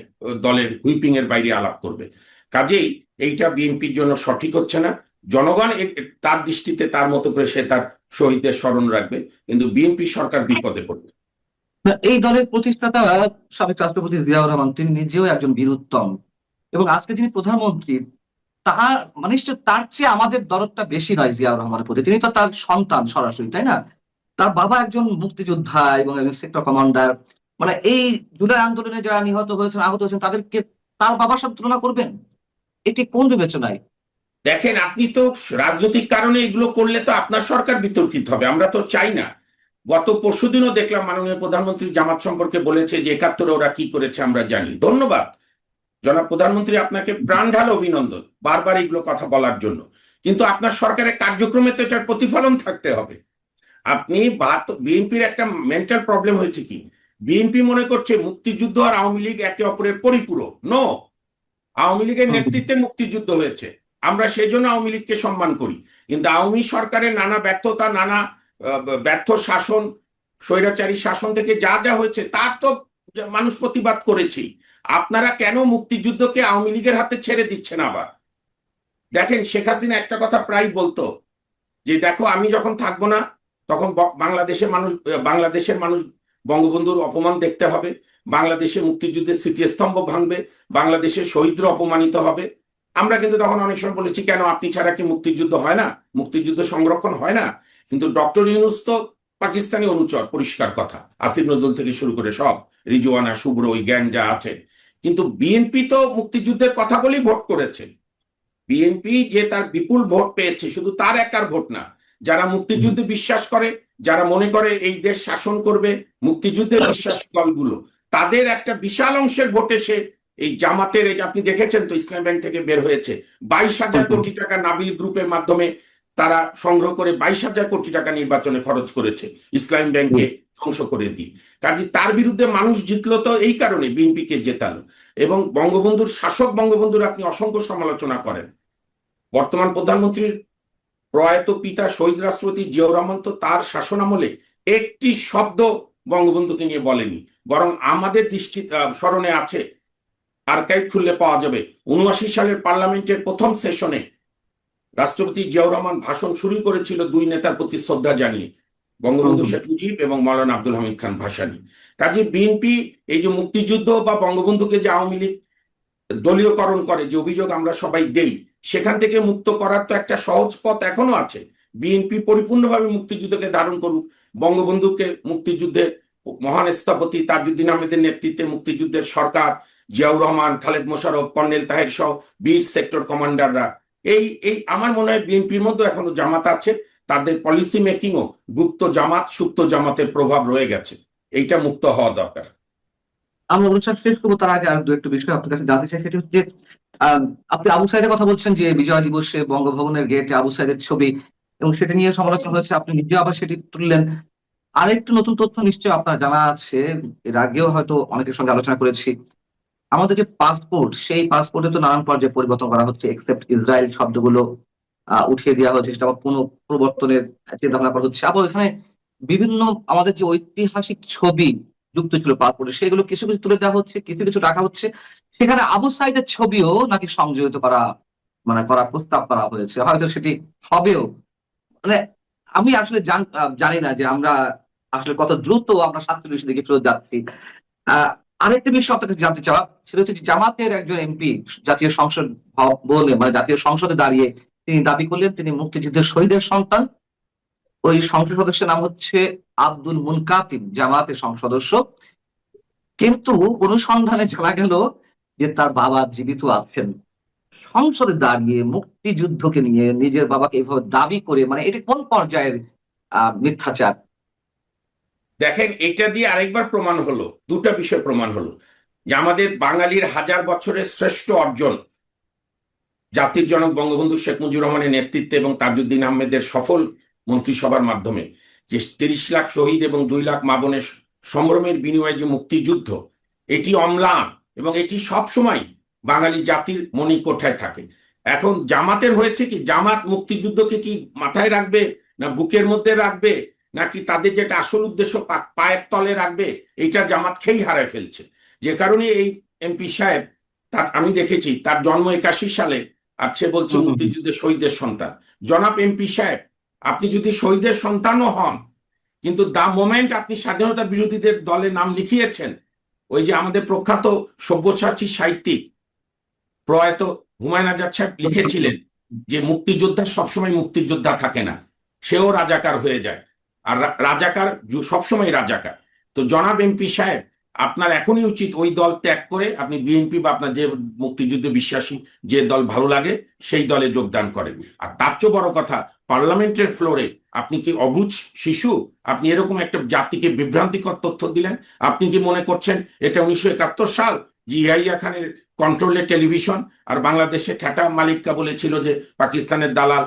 দলের হুইপিং এর বাইরে আলাপ করবে। কাজেই এইটা বিএনপির জন্য সঠিক হচ্ছে না। জনগণ তার দৃষ্টিতে তার মতো করে সে তার শহীদদের স্মরণ রাখবে, কিন্তু বিএনপি সরকার বিপদে পড়বে। না, এই দলের প্রতিষ্ঠাতা সাবেক রাষ্ট্রপতি জিয়াউর রহমান তিনি নিজেও একজন বীরুত্তম, এবং আজকে যিনি প্রধানমন্ত্রী তার মানে নিশ্চয় তার চেয়ে আমাদের দরদটা বেশি নয় জিয়াউর রহমানের প্রতি। তিনি তো তার সন্তান সরাসরি, তাই না? তার বাবা একজন মুক্তিযোদ্ধা এবং একজন সেক্টর কমান্ডার। মানে এই জুলাই আন্দোলনে যারা নিহত হয়েছেন, আহত হয়েছেন, তাদেরকে তার বাবার সাথে তুলনা করবেন? এটি কোন বিবেচনায়? দেখেন, আপনি তো রাজনৈতিক কারণে এগুলো করলে তো আপনার সরকার বিতর্কিত হবে, আমরা তো চাই না। গত পরশুদিনও দেখলাম মাননীয় প্রধানমন্ত্রী জামাত সম্পর্কে বলেছে যে 71-এ ওরা কি করেছে আমরা জানি। ধন্যবাদ জনাব প্রধানমন্ত্রী, আপনাকে প্রাণ ঢাল অভিনন্দন বারবার এগুলো কথা বলার জন্য। কিন্তু আপনার সরকারের কার্যক্রমে তো এটার প্রতিফলন থাকতে হবে। আপনি বিএনপির একটা মেন্টাল প্রবলেম হয়েছে কি, বিএনপি মনে করছে মুক্তিযুদ্ধ আর আওয়ামী লীগ একে অপরের পরিপূরক। নো, আওয়ামী লীগের নেতৃত্বে মুক্তিযুদ্ধ হয়েছে, আমরা সেই জন্য আওয়ামী লীগকে সম্মান করি। কিন্তু আওয়ামী সরকারের নানা ব্যর্থতা, নানা ব্যর্থ শাসন, স্বৈরাচারী শাসন থেকে যা যা হয়েছে তার তো মানুষ প্রতিবাদ করেছি। আপনারা কেন মুক্তিযুদ্ধকে আওয়ামী লীগের হাতে ছেড়ে দিচ্ছেন? আবার দেখেন, শেখ হাসিনা একটা কথা প্রায় বলতো যে দেখো আমি যখন থাকবো না তখন বাংলাদেশের মানুষ বঙ্গবন্ধুর অপমান দেখতে হবে, বাংলাদেশে মুক্তিযুদ্ধের স্মৃতিস্তম্ভ ভাঙবে, বাংলাদেশের শহীদরা অপমানিত হবে। আমরা কিন্তু তখন অনেক সময় বলেছি কেন আপনি ছাড়া কি মুক্তিযুদ্ধ হয় না, মুক্তিযুদ্ধ সংরক্ষণ হয় না? কিন্তু ডক্টর ইউনূস তো পাকিস্তানি অনুচর, পরিষ্কার কথা, আসিফ নজরুল থেকে শুরু করে সব, রিজওয়ানা, শুভ্র, ওই গ্যাং যা আছে। কিন্তু বিএনপি তো মুক্তিযুদ্ধের কথা বলেই ভোট করেছে। বিএনপি যে তার বিপুল ভোট পেয়েছে শুধু তার একার ভোট না, যারা মুক্তিযুদ্ধে বিশ্বাস করে, যারা মনে করে এই দেশ শাসন করবে, মুক্তিযুদ্ধের বিশ্বাস দলগুলো, তাদের একটা বিশাল অংশের ভোটে সে এই জামাতের, এই আপনি দেখেছেন তো ইসলাম ব্যাংক থেকে বের হয়েছে 22,000 কোটি টাকা নাবিল গ্রুপের মাধ্যমে তারা সংগ্রহ করে 22,000 কোটি টাকা নির্বাচনে খরচ করেছে ইসলাম ব্যাংকে ধ্বংস করে দিয়ে। কাজে তার বিরুদ্ধে মানুষ জিতলো তো এই কারণে, বিএনপিকে জেতালো। এবং বঙ্গবন্ধুর শাসক বঙ্গবন্ধুর আপনি অসংখ্য সমালোচনা করেন, বর্তমান প্রধানমন্ত্রীর প্রয়াত পিতা শহীদ রাষ্ট্রপতি জিয়াউর রহমান তো তার শাসনামলে একটি শব্দ বঙ্গবন্ধুকে নিয়ে বলেনি, বরং আমাদের দৃষ্টি স্মরণে আছে, আর্কাইভ খুললে পাওয়া যাবে। 79 সালের পার্লামেন্টের প্রথম সেশনে রাষ্ট্রপতি জিয়াউর রহমান ভাষণ শুরু করেছিল 2 নেতার প্রতি শ্রদ্ধা জানিয়ে, বঙ্গবন্ধু শেখ মুজিব এবং মৌলানা আব্দুল হামিদ খান ভাসানী। কাজে বিএনপি এই যে মুক্তিযুদ্ধ বা বঙ্গবন্ধুকে যে আওয়ামী লীগ দলীয়করণ করে যে অভিযোগ আমরা সবাই দেই, সেখান থেকে মুক্ত করার তো একটা সহজ পথ এখনো আছে। বিএনপি পরিপূর্ণভাবে মুক্তিযুদ্ধকে ধারণ করুক, বঙ্গবন্ধুকে মুক্তিযুদ্ধের মহান স্থপতি তাজউদ্দিন আহমেদের নেতৃত্বে মুক্তিযুদ্ধের সরকার, জিয়াউর রহমান, খালেদ মোশাররফ, কর্নেল তাহের সহ বীর সেক্টর কমান্ডাররা, এই এই আমার মনে হয় বিএনপির মধ্যে এখনো জামাত আছে, তাদের পলিসি মেকিংও গুপ্ত জামাত সুপ্ত জামাতের প্রভাব রয়ে গেছে, এইটা মুক্ত হওয়া দরকার। আমরা অনুষ্ঠান শেষ করবো, তার আগে আর দু একটু বিষয় আপনার কাছে জানতে চাই। সেটি হচ্ছে আপনি আবু সাইদের কথা বলছেন যে বিজয় দিবসে বঙ্গভবনের গেটে আবু সাইদের ছবি, এবং সেটা নিয়ে সমালোচনা হয়েছে, আপনি নিজে আবার সেটি তুললেন। আরেকটু নতুন তথ্য নিশ্চয় আপনার জানা আছে, এর আগেও হয়তো অনেকের সঙ্গে আলোচনা করেছি। আমাদের যে পাসপোর্ট, সেই পাসপোর্টে তো নানান পর্যায়ে পরিবর্তন করা হচ্ছে, এক্সেপ্ট ইসরায়েল শব্দগুলো উঠিয়ে দেওয়া হচ্ছে, সেটা আবার পুনঃপরিবর্তনের চিন্তা ভাবনা করা হচ্ছে। আবার এখানে বিভিন্ন আমাদের যে ঐতিহাসিক ছবি যুক্ত ছিল পাসপোর্টে, সেগুলো কিছু কিছু তুলে দেওয়া হচ্ছে, কিছু কিছু রাখা হচ্ছে। সেখানে আবু সাইদের ছবিও নাকি সংযোজিত করা করার প্রস্তাব করা হয়েছে, হয়তো সেটি হবেও। মানে আমি আসলে জানি না যে আমরা আসলে কত দ্রুত আমরা 47 দিকে ফেরত যাচ্ছি। আরেকটা বিষয় আপনার কাছে জানতে চাওয়া, সেটা হচ্ছে জামাতের একজন এমপি জাতীয় সংসদ ভবনে জাতীয় সংসদে দাঁড়িয়ে তিনি দাবি করলেন তিনি মুক্তিযুদ্ধের শহীদের সন্তান। ওই সংসদ সদস্যের নাম হচ্ছে আব্দুল মুনকাতিব, জামাতের সংসদ সদস্য। কিন্তু অনুসন্ধানে জানা গেল যে তার বাবা জীবিত আছেন। সংসদে দাঁড়িয়ে মুক্তিযুদ্ধকে নিয়ে নিজের বাবাকে এইভাবে দাবি করে, এটা কোন পর্যায়ের মিথ্যাচার? দেখেন, এটা দিয়ে আরেকবার প্রমাণ হলো, দুটা বিষয় প্রমাণ হলো যে আমাদের বাঙালির 1000 বছরের শ্রেষ্ঠ অর্জন জাতির জনক বঙ্গবন্ধু শেখ মুজিবুর রহমানের নেতৃত্বে এবং তাজউদ্দিন আহমেদের সফল মন্ত্রিসভার মাধ্যমে যে 30 লাখ শহীদ এবং 2 লাখ মা বোনের সম্ভ্রমের বিনিময়ে যে মুক্তিযুদ্ধ, এটি অম্লান এবং এটি সবসময় বাঙালি জাতির মণিকোঠায় থাকে। এখন জামাতের হয়েছে কি, জামাত মুক্তিযুদ্ধকে কি মাথায় রাখবে না বুকের মধ্যে রাখবে, নাকি তাদের যেটা আসল উদ্দেশ্য পায়ের তলে রাখবে, এইটা জামাত খেই হারায় ফেলছে। যে কারণে এই এমপি সাহেব, তার আমি দেখেছি তার জন্ম 81 সালে, আর সে বলছে মুক্তিযুদ্ধের শহীদের সন্তান। জনাব এমপি সাহেব, আপনি যদি শহীদের সন্তানও হন, কিন্তু দা মোমেন্ট আপনি স্বাধীনতা বিরোধীদের দলে নাম লিখিয়েছেন, ওই যে আমাদের প্রখ্যাত সব্যসাচী সাহিত্যিক প্রয়াত হুমায়ুন আজাদ সাহেব লিখেছিলেন যে মুক্তিযোদ্ধা সবসময় মুক্তিযোদ্ধা থাকে না, সেও রাজাকার হয়ে যায়, আর রাজাকার সবসময় রাজাকার। তো জনাব এমপি সাহেব, আপনার এখনই উচিত ওই দল ত্যাগ করে আপনি বিএনপি বা আপনার যে মুক্তিযুদ্ধে বিশ্বাসী যে দল ভালো লাগে সেই দলে যোগদান করেন। আর তার চেয়ে বড় কথা, পার্লামেন্টের ফ্লোরে আপনি কি অবুঝ শিশু? আপনি এরকম একটা জাতিকে বিভ্রান্তিকর তথ্য দিলেন। আপনি কি মনে করছেন এটা 1971 সাল যে ইয়াহিয়া খানের কন্ট্রোলে টেলিভিশন আর বাংলাদেশে ঠেটা মালিককা বলেছিল যে পাকিস্তানের দালাল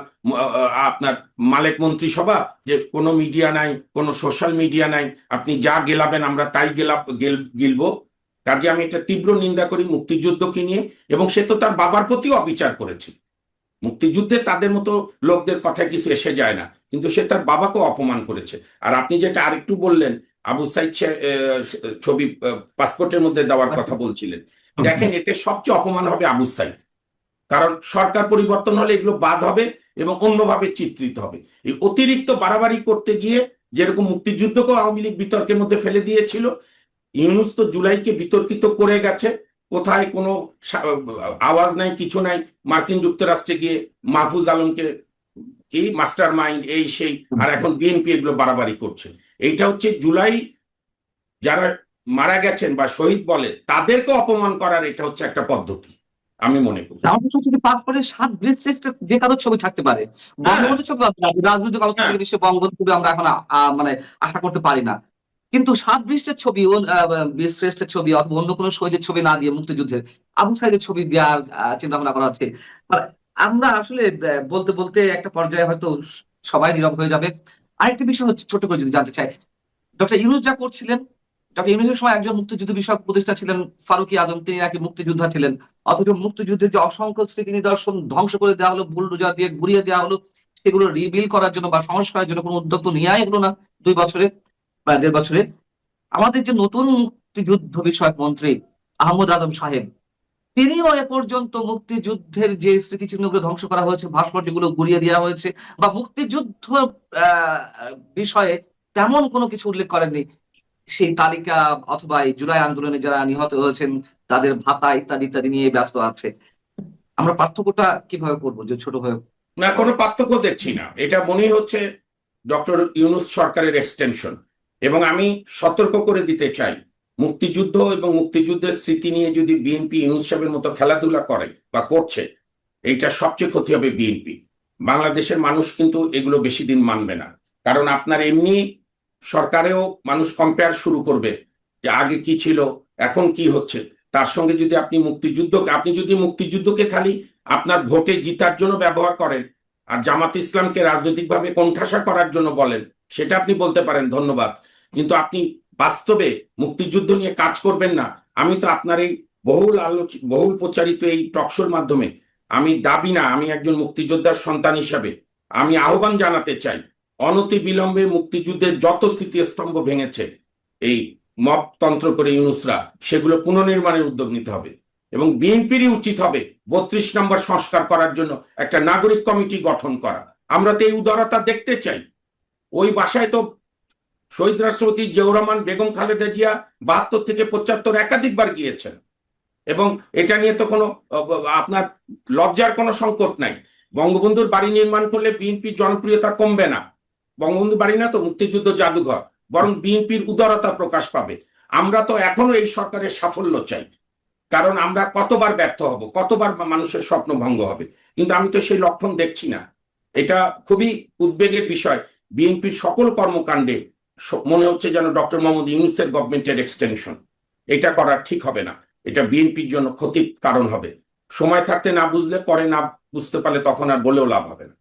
আপনার মালিক মন্ত্রিসভা, যে কোনো মিডিয়া নাই, কোনো সোশ্যাল মিডিয়া নাই, আপনি যা গেলাবেন আমরা তাই গিলবো। কাজে আমি এটা তীব্র নিন্দা করি মুক্তিযুদ্ধকে নিয়ে, এবং সে তো তার বাবার প্রতিও অবিচার করেছে। মুক্তিযুদ্ধে তাদের মতো লোকদের কথা কিছু এসে যায় না, কিন্তু সে তার বাবাকেও অপমান করেছে। আর আপনি যেটা আরেকটু বললেন, আবু সাইদ ছবি পাসপোর্টের মধ্যে দেওয়ার কথা বলছিলেন, দেখেন এতে সবচেয়ে অপমান হবে আবু সাইদ, কারণ সরকার পরিবর্তন হলে এগুলো বাদ হবে এবং অন্যভাবে চিত্রিত হবে। এই অতিরিক্ত বাড়াবাড়ি করতে গিয়ে যেরকম মুক্তিযুদ্ধকেও আওয়ামী লীগ বিতর্কের মধ্যে ফেলে দিয়েছিল, ইউনূস তো জুলাইকে বিতর্কিত করে গেছে। কোথায় কোনো আওয়াজ নাই, কিছু নাই, মার্কিন যুক্তরাষ্ট্রে গিয়ে মাহফুজ আলমকে কি মাস্টার মাইন্ড এই সেই, আর এখন বিএনপি এগুলো বাড়াবাড়ি করছে। এইটা হচ্ছে জুলাই যারা মারা গেছেন বা শহীদ বলে তাদেরকে অপমান করার এটা হচ্ছে একটা পদ্ধতি আমি মনে করি। পাসপোর্টের 7 বীরশ্রেষ্ঠ যে কারোর ছবি থাকতে পারে, বঙ্গবন্ধুর ছবি, রাজনৈতিক অবস্থা থেকে নিশ্চয়ই বঙ্গবন্ধুর ছবি আমরা এখন মানে আশা করতে পারি না, কিন্তু 7 বীরশ্রেষ্ঠের ছবি অথবা অন্য কোনো শহীদের ছবি না দিয়ে মুক্তিযুদ্ধের আবু সাইদের ছবি দেওয়ার চিন্তা ভাবনা করা হচ্ছে। আমরা আসলে বলতে বলতে একটা পর্যায়ে হয়তো সবাই নীরব হয়ে যাবে। আরেকটা বিষয় হচ্ছে, ছোট করে যদি জানতে চাই, ডক্টর ইউনূস যা করছিলেন, ডক্টর ইউনূসের সময় একজন মুক্তিযুদ্ধ বিষয়ক উপদেষ্টা ছিলেন ফারুকী আজম, তিনি নাকি মুক্তিযোদ্ধা ছিলেন, অথচ মুক্তিযুদ্ধের যে অসংখ্য স্মৃতি নিদর্শন ধ্বংস করে দেওয়া হলো, বুলডোজার দিয়ে ঘুরিয়ে দেওয়া হলো, সেগুলো রিবিল করার জন্য বা সংস্কারের জন্য কোনো উদ্যোগ তো নেওয়াই হলো না 2 বছরে বা 1.5 বছরে। আমাদের যে নতুন মুক্তিযুদ্ধ বিষয়ক মন্ত্রী আহমদ আজম সাহেব, তিনিও এ পর্যন্ত মুক্তিযুদ্ধের যে স্মৃতিচিহ্নগুলো ধ্বংস করা হয়েছে, ভাস্কর্যগুলো গুড়িয়ে দেওয়া হয়েছে, বা মুক্তিযুদ্ধ বিষয়ে তেমন কোনো কিছু উল্লেখ করেননি। সেই তালিকা অথবা এই জুলাই আন্দোলনে যারা নিহত হয়েছেন তাদের ভাতা ইত্যাদি ইত্যাদি নিয়ে ব্যস্ত আছে। আমরা পার্থক্যটা কিভাবে করবো যে ছোট হয়ে? না, কোনো পার্থক্য দেখছি না। এটা মনেই হচ্ছে ডক্টর ইউনূস সরকারের এক্সটেনশন। এবং আমি সতর্ক করে দিতে চাই, মুক্তিযুদ্ধ এবং মুক্তিযুদ্ধের স্মৃতি নিয়ে যদি বিএনপি ইউনূস সাহেবের মতো খেলাধুলা করে বা করছে, এইটা সবচেয়ে ক্ষতি হবে বিএনপি। বাংলাদেশের মানুষ কিন্তু এগুলো বেশি দিন মানবে না, কারণ আপনার এমনি সরকারেও মানুষ কম্পেয়ার শুরু করবে যে আগে কি ছিল এখন কি হচ্ছে। তার সঙ্গে যদি আপনি মুক্তিযুদ্ধকে খালি আপনার ভোটে জিতার জন্য ব্যবহার করেন আর জামাত ইসলামকে রাজনৈতিকভাবে কোণঠাসা করার জন্য বলেন, সেটা আপনি বলতে পারেন ধন্যবাদ, কিন্তু আপনি বাস্তবে মুক্তিযুদ্ধ নিয়ে কাজ করবেন না। আমি তো আপনার এই বহুল প্রচারিত এই টকশোর মাধ্যমে আমি দাবি না, আমি একজন মুক্তিযোদ্ধার সন্তান হিসাবে আমি আহ্বান জানাতে চাই, অনতি বিলম্বে মুক্তিযুদ্ধের যত স্মৃতিস্তম্ভ ভেঙেছে এই মবতন্ত্র করে ইউনূসরা, সেগুলো পুনর্নির্মাণের উদ্যোগ নিতে হবে। এবং বিএনপিরই উচিত হবে 32 নম্বর সংস্কার করার জন্য একটা নাগরিক কমিটি গঠন করা। আমরা তো এই উদারতা দেখতে চাই। ওই বাসায় তো শহীদ রাষ্ট্রপতি জিয়াউর রহমান, বেগম খালেদা জিয়া 72 থেকে 75 একাধিকবার গিয়েছেন, এবং এটা নিয়ে তো কোনো আপনার লজ্জার কোনো সংকট নাই। বঙ্গবন্ধুর বাড়ি নির্মাণ করলে বিএনপির জনপ্রিয়তা কমবে না। বঙ্গবন্ধু বাড়ি না তো মুক্তিযুদ্ধ জাদুঘর, বরং বিএনপির উদারতা প্রকাশ পাবে। আমরা তো এখনো এই সরকারের সাফল্য চাই, কারণ আমরা কতবার ব্যর্থ হব, কতবার মানুষের স্বপ্ন ভঙ্গ হবে, কিন্তু আমি তো সেই লক্ষণ দেখছি না। এটা খুবই উদ্বেগের বিষয়। বিএনপির সকল কর্মকাণ্ডে মনে হচ্ছে যেন ডক্টর মোহাম্মদ ইউনূসের গভর্নমেন্টের এক্সটেনশন। এটা করা ঠিক হবে না, এটা বিএনপির জন্য ক্ষতির কারণ হবে। সময় থাকতে না বুঝলে, পরে না বুঝতে পারলে তখন আর বলেও লাভ হবে না।